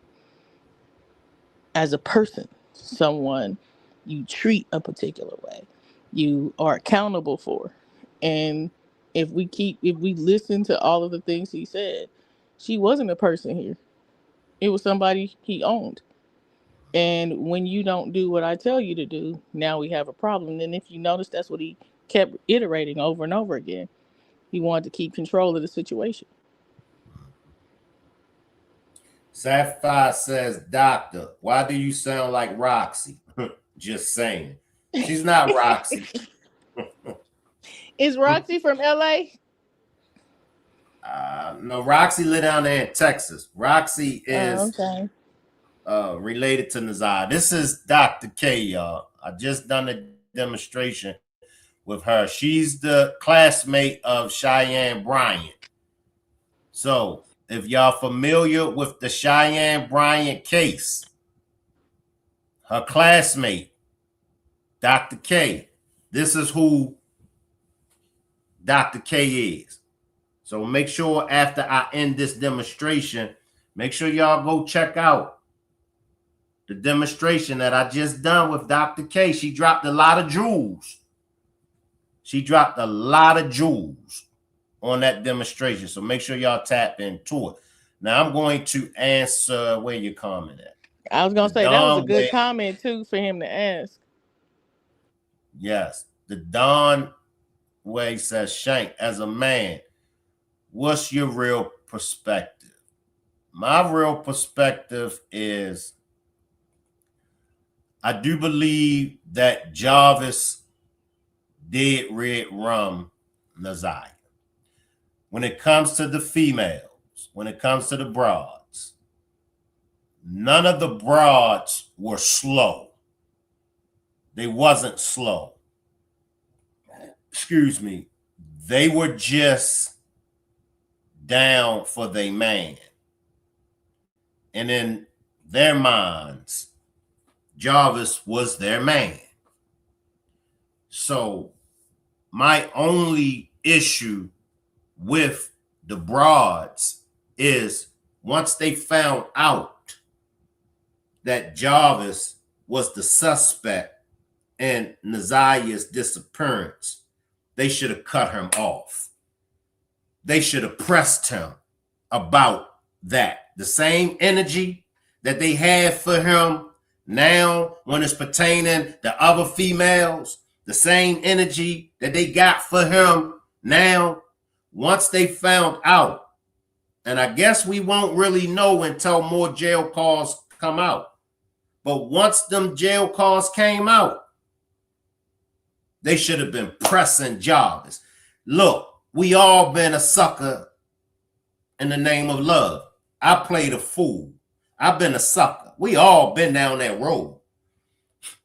as a person, someone you treat a particular way, you are accountable for. And if we listen to all of the things he said, she wasn't a person here. It was somebody he owned. And when you don't do what I tell you to do, now we have a problem. And if you notice, that's what he kept iterating over and over again. He wanted to keep control of the situation. Sapphire says, Doctor, why do you sound like Roxy? Just saying. She's not Roxy. Is Roxy from LA? No, Roxy live down there in Texas. Roxy is related to Nazar. This is Dr. K, y'all. I just done a demonstration with her. She's the classmate of Cheyenne Bryant. So if y'all familiar with the Cheyenne Bryant case, her classmate, Dr. K, this is who Dr. K is. So make sure after I end this demonstration, make sure y'all go check out the demonstration that I just done with Dr. K. She dropped a lot of jewels. She dropped a lot of jewels on that demonstration. So make sure y'all tap into it. Now I'm going to answer where your comment at. I was going to say that was a good comment too for him to ask. Yes. The Don Way says, Shank, as a man, what's your real perspective? My real perspective is I do believe that Jarvis did red rum Nazaya. When it comes to the females, when it comes to the broads, none of the broads were slow. They wasn't slow. Excuse me. They were just down for their man. And in their minds, Jarvis was their man. So my only issue with the broads is once they found out that Jarvis was the suspect in Nazaya's disappearance, they should have cut him off. They should have pressed him about that. The same energy that they had for him now when it's pertaining to other females, the same energy that they got for him now, once they found out, and I guess we won't really know until more jail calls come out. But once them jail calls came out, they should have been pressing Jarvis. Look, we all been a sucker in the name of love. I played a fool. I've been a sucker. We all been down that road.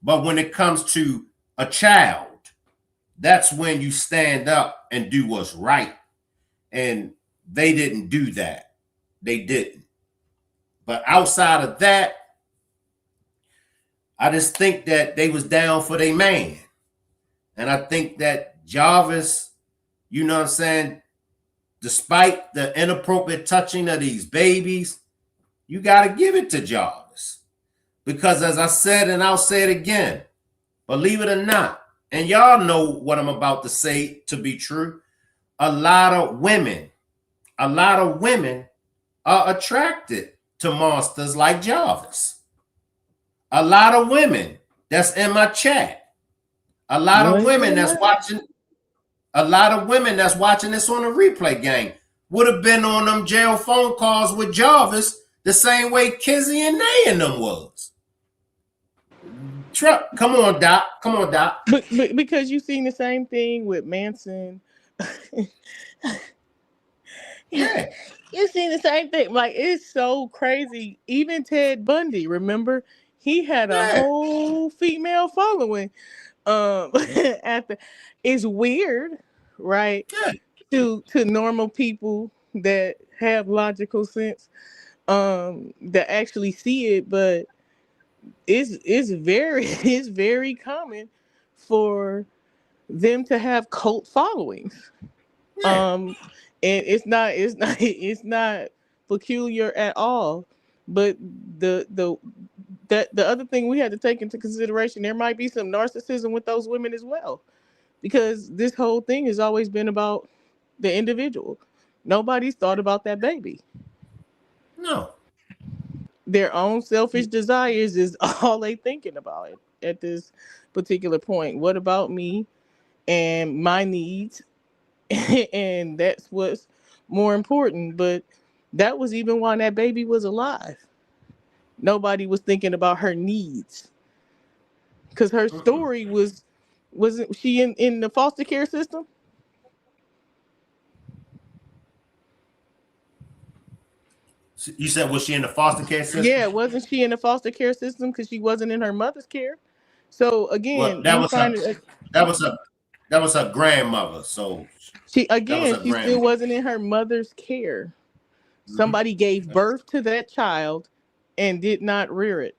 But when it comes to a child, that's when you stand up and do what's right. And they didn't do that. They didn't. But outside of that, I just think that they was down for their man. And I think that Jarvis, you know what I'm saying, despite the inappropriate touching of these babies, you got to give it to Jarvis. Because as I said, and I'll say it again, believe it or not, and y'all know what I'm about to say to be true, a lot of women are attracted to monsters like Jarvis. A lot of women that's in my chat. A lot of women that's watching. A lot of women that's watching this on the replay game would have been on them jail phone calls with Jarvis the same way Kizzy and Nay and them was. Come on, Doc. Come on, Doc. But because you've seen the same thing with Manson. Yeah. You've seen the same thing. Like, it's so crazy. Even Ted Bundy, remember? He had a whole female following. It's weird, right? To normal people that have logical sense, that actually see it, but it's very common for them to have cult followings. And it's not peculiar at all. But the other thing we had to take into consideration, there might be some narcissism with those women as well, because this whole thing has always been about the individual. Nobody's thought about that baby. No. Their own selfish desires is all they thinking about at this particular point. What about me and my needs? And that's what's more important. But that was even when that baby was alive. Nobody was thinking about her needs, because her story wasn't she in the foster care system? You said, was she in the foster care system? Yeah, wasn't she in the foster care system because she wasn't in her mother's care? So again, well, that was her grandmother. So she still wasn't in her mother's care. Somebody gave birth to that child and did not rear it.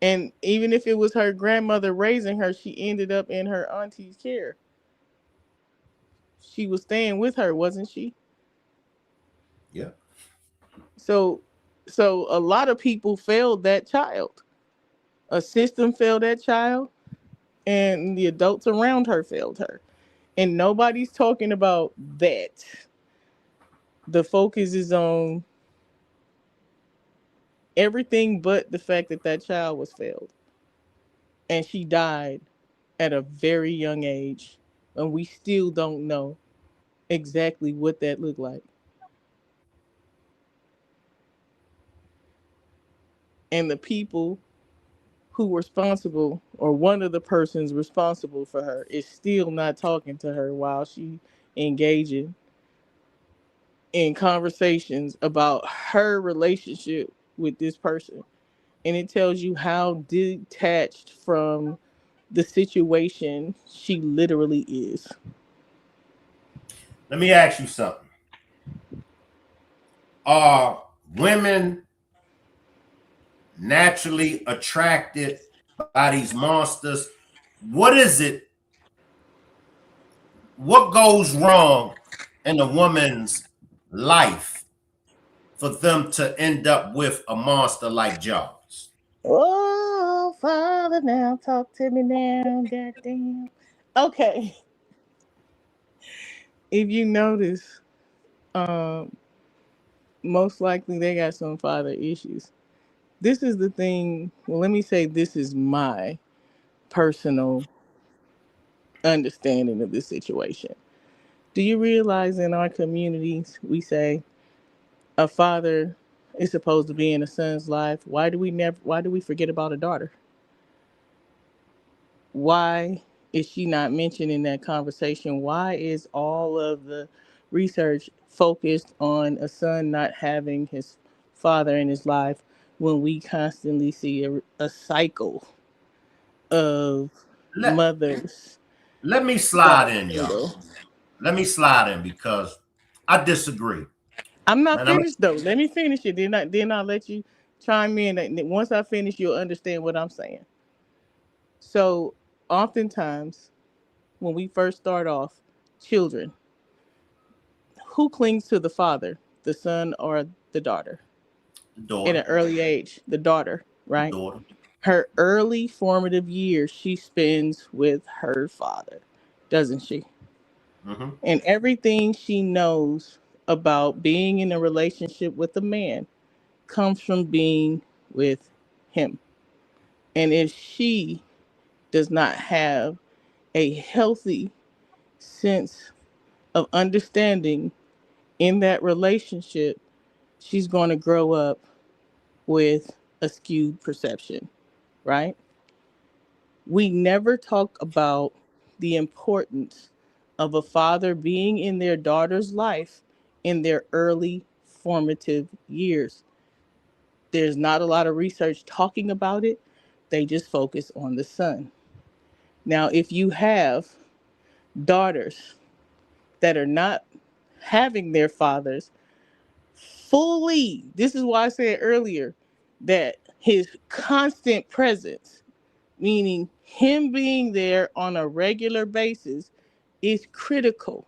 And even if it was her grandmother raising her, she ended up in her auntie's care. She was staying with her, wasn't she? Yeah. So a lot of people failed that child. A system failed that child, and the adults around her failed her. And nobody's talking about that. The focus is on everything but the fact that that child was failed. And she died at a very young age. And we still don't know exactly what that looked like. And the people who were responsible, or one of the persons responsible for her, is still not talking to her while she engaging in conversations about her relationship with this person. And it tells you how detached from the situation she literally is. Let me ask you something. Are women naturally attracted by these monsters? What is it? What goes wrong in a woman's life for them to end up with a monster like Jarvis? Oh, Father, now talk to me now, goddamn. Okay. If you notice, most likely they got some father issues. This is the thing. Well, let me say this is my personal understanding of this situation. Do you realize in our communities, we say a father is supposed to be in a son's life, why do we forget about a daughter? Why is she not mentioned in that conversation? Why is all of the research focused on a son not having his father in his life when we constantly see a cycle of mothers? Let me slide in, y'all. Let me slide in because I disagree. I'm not finished though. Let me finish it. Then I'll let you chime in. And once I finish, you'll understand what I'm saying. So oftentimes when we first start off, children, who clings to the father, the son or the daughter? The daughter. In an early age, the daughter, right? The daughter. Her early formative years she spends with her father, doesn't she? Mm-hmm. And everything she knows about being in a relationship with a man comes from being with him. And if she does not have a healthy sense of understanding in that relationship, she's going to grow up with a skewed perception, right? We never talk about the importance of a father being in their daughter's life in their early formative years. There's not a lot of research talking about it. They just focus on the son. Now, if you have daughters that are not having their fathers fully, this is why I said earlier that his constant presence, meaning him being there on a regular basis, is critical.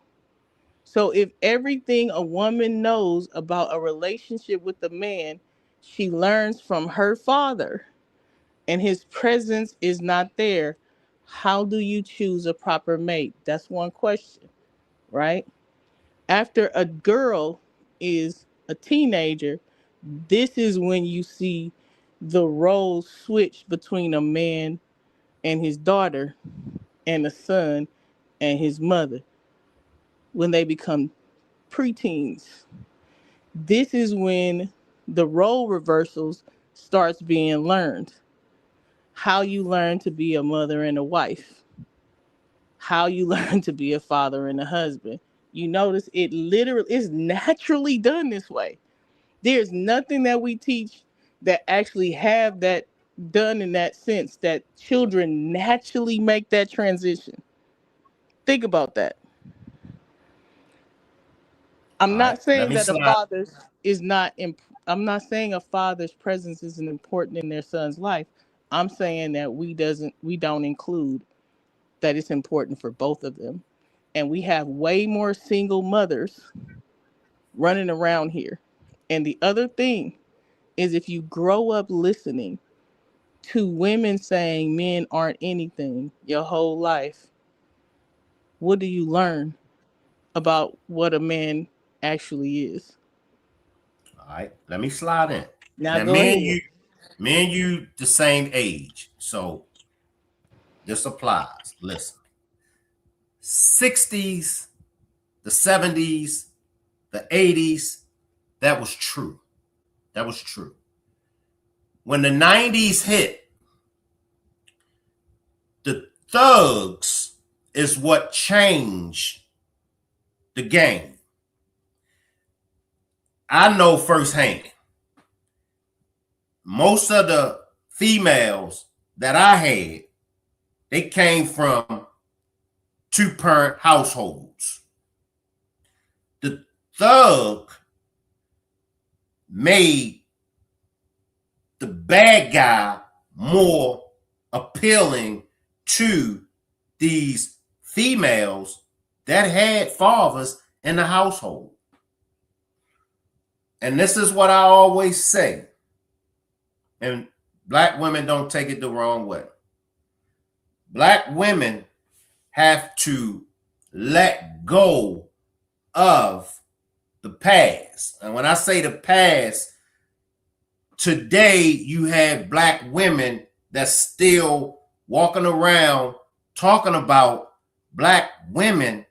So if everything a woman knows about a relationship with a man, she learns from her father, and his presence is not there, how do you choose a proper mate? That's one question, right? After a girl is a teenager, this is when you see the roles switch between a man and his daughter and a son and his mother. When they become preteens, this is when the role reversals starts being learned. How you learn to be a mother and a wife, how you learn to be a father and a husband. You notice it literally is naturally done this way. There's nothing that we teach that actually have that done in that sense, that children naturally make that transition. Think about that. I'm not saying that a father's is not I'm not saying a father's presence isn't important in their son's life. I'm saying that we don't include that it's important for both of them. And we have way more single mothers running around here. And the other thing is, if you grow up listening to women saying men aren't anything your whole life, what do you learn about what a man actually is? All right, let me slide in. Now go ahead. Me and you the same age, so this applies. Listen, 60s, the 70s, the 80s, that was true. That was true. When the 90s hit, the thugs is what changed the game. I know firsthand. Most of the females that I had, they came from two-parent households. The thug made the bad guy more appealing to these females that had fathers in the household. And this is what I always say. And black women don't take it the wrong way. Black women have to let go of the past. And when I say the past, today you have black women that's still walking around talking about black women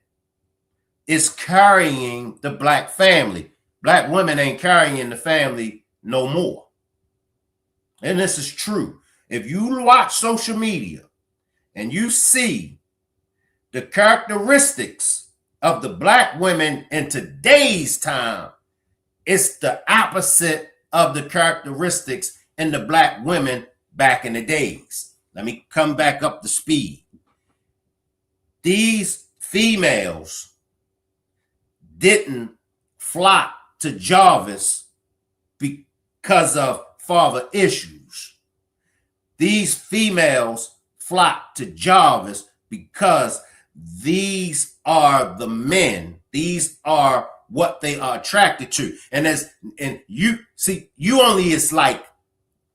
is carrying the black family. Black women ain't carrying the family. no more. And this is true. If you watch social media and you see the characteristics of the black women in today's time, it's the opposite of the characteristics in the black women back in the days. Let me come back up to speed. These females didn't flock to Jarvis because of father issues. These females flock to Jarvis because these are the men. These are what they are attracted to. And you see, you only is like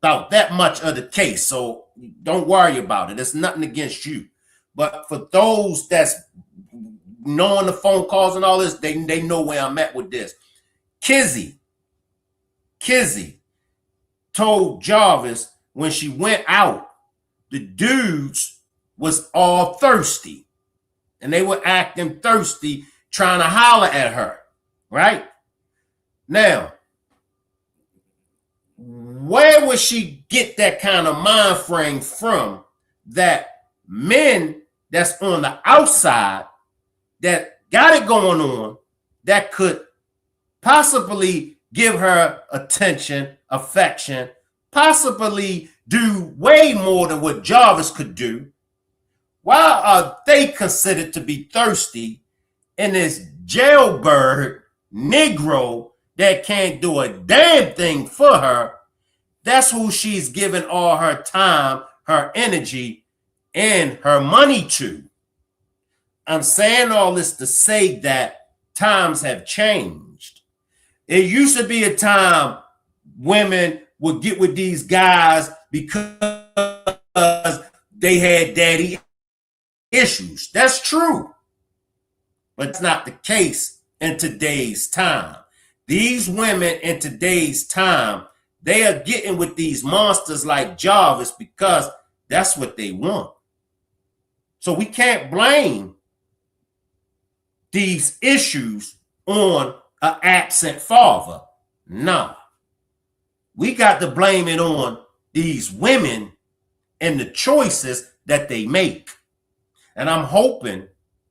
about that much of the case. So don't worry about it. It's nothing against you. But for those that's knowing the phone calls and all this, they know where I'm at with this. Kizzy told Jarvis when she went out, the dudes was all thirsty. And they were acting thirsty, trying to holler at her, right? Now, where would she get that kind of mind frame from that men that's on the outside that got it going on that could possibly give her attention, affection, possibly do way more than what Jarvis could do? Why are they considered to be thirsty in this jailbird Negro that can't do a damn thing for her? That's who she's giving all her time, her energy, and her money to. I'm saying all this to say that times have changed. It used to be a time women would get with these guys because they had daddy issues. That's true. But it's not the case in today's time. These women in today's time, they are getting with these monsters like Jarvis because that's what they want. So we can't blame these issues on an absent father. No. We got to blame it on these women and the choices that they make. And I'm hoping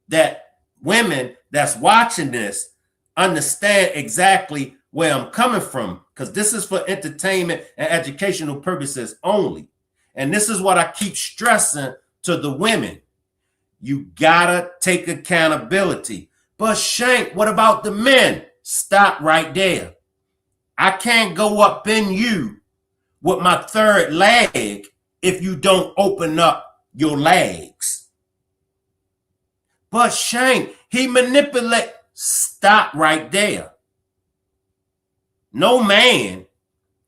that women that's watching this understand exactly where I'm coming from, because this is for entertainment and educational purposes only. And this is what I keep stressing to the women. You gotta take accountability. But Shank, what about the men? Stop right there. I can't go up in you with my third leg if you don't open up your legs. But Shank, he manipulate. Stop right there. No man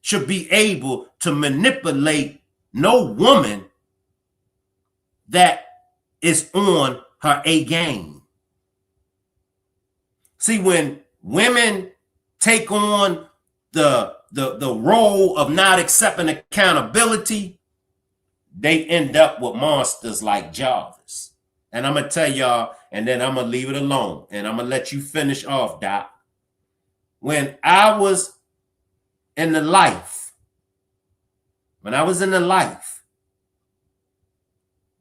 should be able to manipulate no woman that is on her A game. See, when women take on the role of not accepting accountability, they end up with monsters like Jarvis. And I'm going to tell y'all, and then I'm going to leave it alone. And I'm going to let you finish off, Doc. When I was in the life,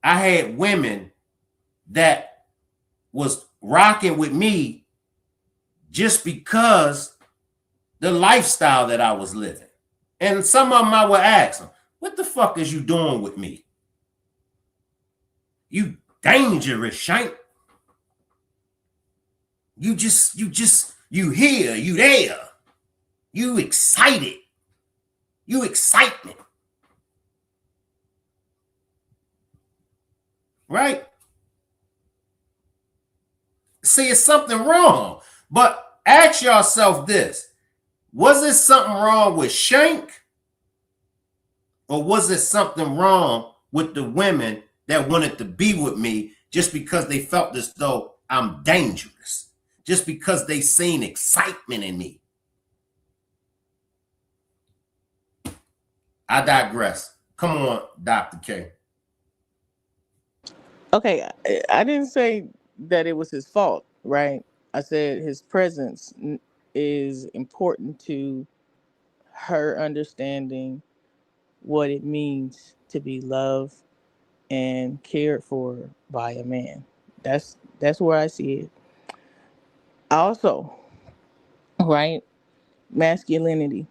I had women that was rocking with me just because the lifestyle that I was living. And some of them I would ask them, what the fuck is you doing with me? You dangerous, Shank. You here, you there. You excited. You excitement. Right? See, it's something wrong. But ask yourself this. Was there something wrong with Shank? Or was there something wrong with the women that wanted to be with me just because they felt as though I'm dangerous? Just because they seen excitement in me? I digress. Come on, Dr. K. Okay, I didn't say that it was his fault, right? I said his presence is important to her understanding what it means to be loved and cared for by a man. That's where I see it. Also, right, masculinity.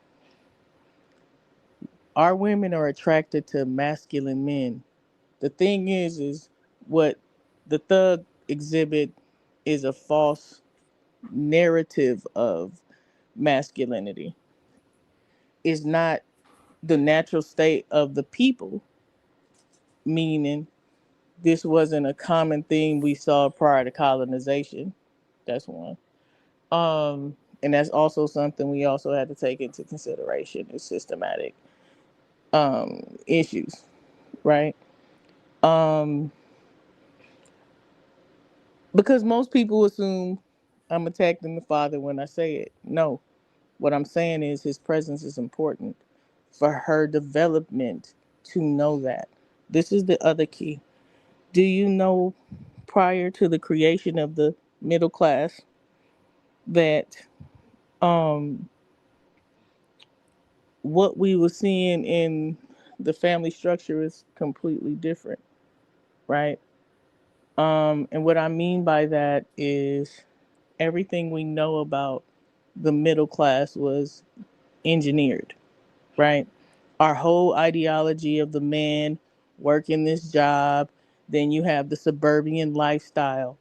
Our women are attracted to masculine men. The thing is what the thug exhibit is a false narrative of masculinity. Is not the natural state of the people, meaning this wasn't a common thing we saw prior to colonization. That's one. And that's also something we also had to take into consideration is systematic issues, right? Because most people assume I'm attacking the father when I say it. No, what I'm saying is his presence is important for her development to know that. This is the other key. Do you know prior to the creation of the middle class that what we were seeing in the family structure is completely different, right? And what I mean by that is everything we know about the middle class was engineered, right? Our whole ideology of the man working this job, then you have the suburban lifestyle.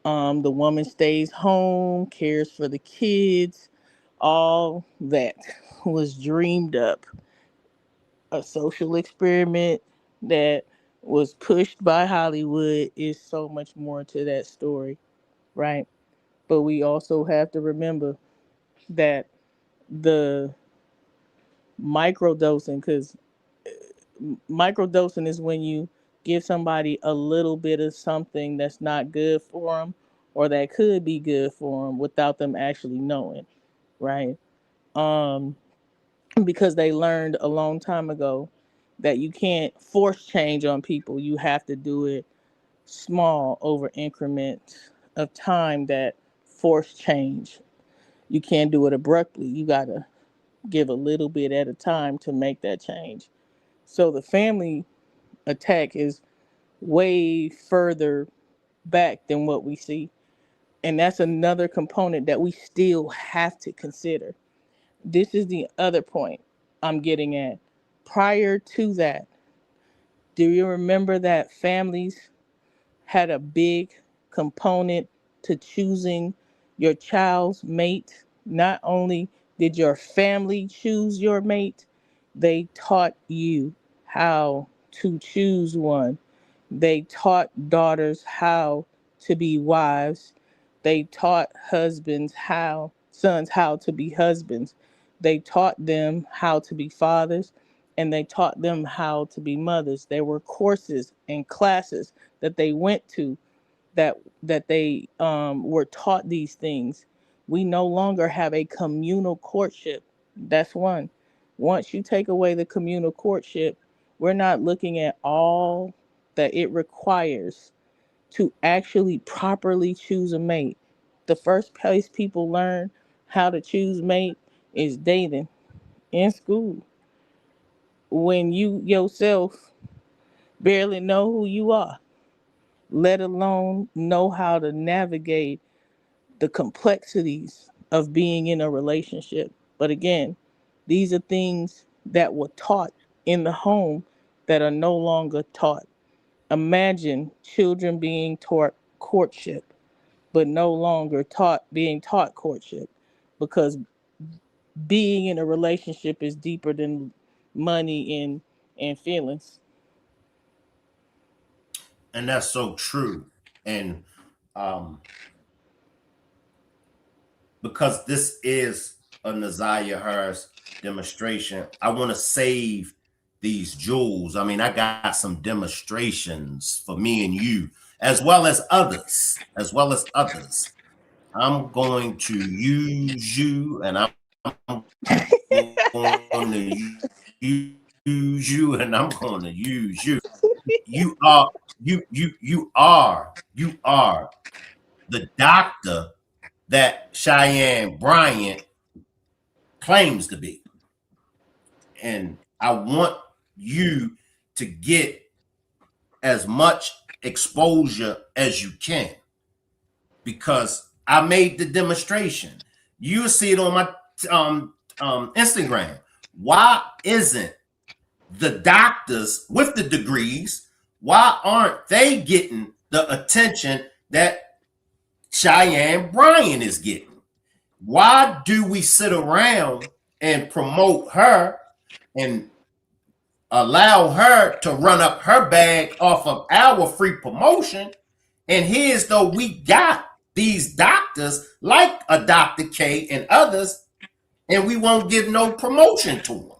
The woman stays home, cares for the kids, all that was dreamed up. A social experiment that was pushed by Hollywood. Is so much more to that story, right? But we also have to remember that the microdosing, because microdosing is when you give somebody a little bit of something that's not good for them or that could be good for them without them actually knowing, right? Because they learned a long time ago that you can't force change on people. You have to do it small over increments of time that force change. You can't do it abruptly. You got to give a little bit at a time to make that change. So the family attack is way further back than what we see. And that's another component that we still have to consider. This is the other point I'm getting at. Prior to that, do you remember that families had a big component to choosing your child's mate? Not only did your family choose your mate, they taught you how to choose one. They taught daughters how to be wives. They taught sons how to be husbands. They taught them how to be fathers, and they taught them how to be mothers. There were courses and classes that they went to that they were taught these things. We no longer have a communal courtship. That's one. Once you take away the communal courtship, we're not looking at all that it requires to actually properly choose a mate. The first place people learn how to choose mate is dating in school. When you yourself barely know who you are, let alone know how to navigate the complexities of being in a relationship. But again, these are things that were taught in the home that are no longer taught. Imagine children being taught courtship, but no longer being taught courtship, because being in a relationship is deeper than money and feelings. And that's so true. And because this is a Naziah Harris demonstration, I want to save these jewels. I mean, I got some demonstrations for me and you, as well as others, I'm going to use you, and I'm going to use you, and I'm going to use you. You are the doctor that Cheyenne Bryant claims to be. and I want you to get as much exposure as you can, because I made the demonstration. You see it on my Instagram. Why isn't the doctors with the degrees, why aren't they getting the attention that Cheyenne Bryant is getting? Why do we sit around and promote her and allow her to run up her bag off of our free promotion? And here's though we got these doctors like a Dr. K and others, and we won't give no promotion to them.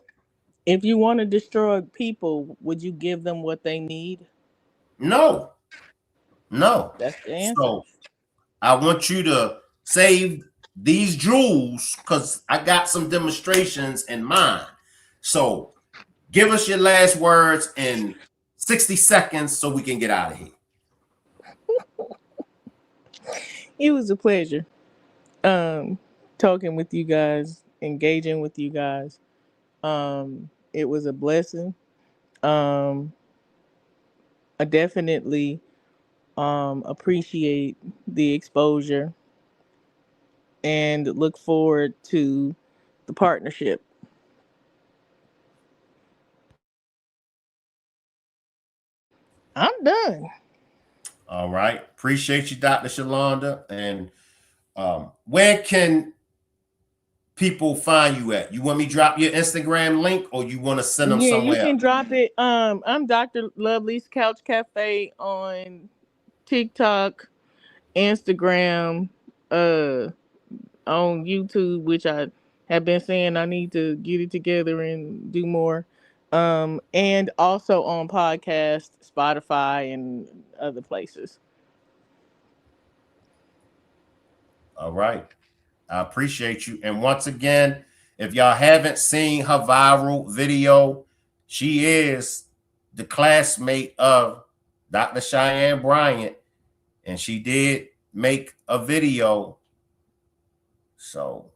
If you want to destroy people, would you give them what they need? No. That's the answer. So I want you to save these jewels because I got some demonstrations in mind. So give us your last words in 60 seconds so we can get out of here. It was a pleasure talking with you guys, engaging with you guys. It was a blessing. I definitely appreciate the exposure and look forward to the partnership. I'm done. All right. Appreciate you, Dr. Shalonda. And where can people find you at? You want me to drop your Instagram link or you want to send them somewhere? You can drop it. I'm Dr. Lovely's Couch Cafe on TikTok, Instagram, on YouTube, which I have been saying I need to get it together and do more. And also on podcast, Spotify, and other places. All right. I appreciate you. And once again, if y'all haven't seen her viral video, she is the classmate of Dr. Cheyenne Bryant, and she did make a video so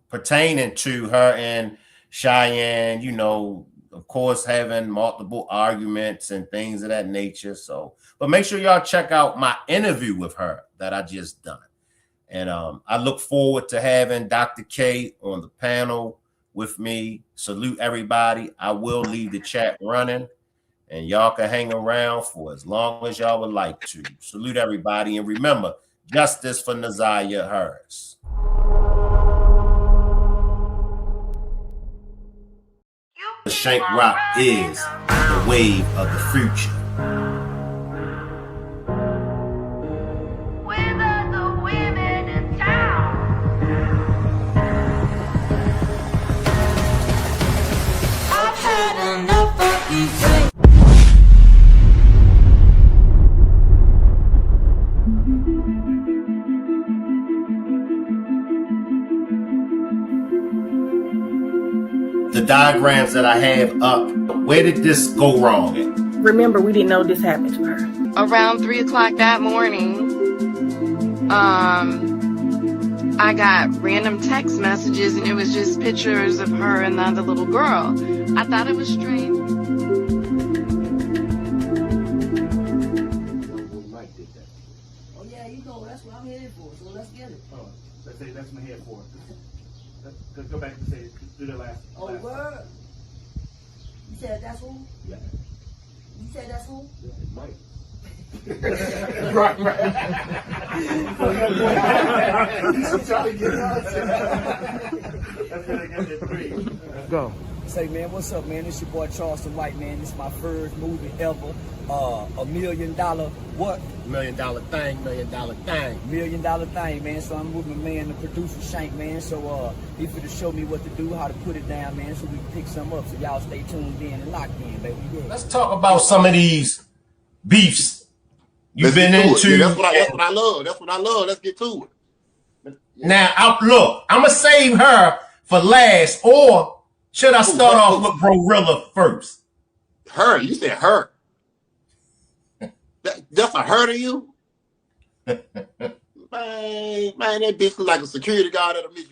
pertaining to her and Cheyenne, you know, of course, having multiple arguments and things of that nature. So, but make sure y'all check out my interview with her that I just done. And I look forward to having Dr. K on the panel with me. Salute everybody. I will leave the chat running, and y'all can hang around for as long as y'all would like to. Salute everybody. And remember, justice for Naziah Harris. The Shank Rock is the wave of the future. The diagrams that I have up, where did this go wrong at? Remember, we didn't know this happened to her. Around 3 o'clock that morning, I got random text messages and it was just pictures of her and the other little girl. I thought it was strange. Oh yeah, you know, that's what I'm headed for, so let's get it. Oh, let's say that's my head for. Let's go back and say, do the last. Oh, word. You said that's who? Yeah. You said that's who? Yeah, it's Mike. Right. I'm trying to get us. That's gonna get the 3. Let's go. Say, man, what's up, man? It's your boy Charleston White, man. This is my first movie ever. $1 million what? $1 million thing, $1 million thing. $1 million thing, man. So I'm with my man, the producer Shank, man. So he finna show me what to do, how to put it down, man, so we can pick some up. So y'all stay tuned in and locked in, baby. Yeah. Let's talk about some of these beefs you've been into. Yeah, that's what I love. That's what I love. Let's get to it. Now, look, I'm gonna save her for last, or should I start off with Glorilla first? Her? You said her. That's a her to you? Man, that bitch look like a security guard at a Mickey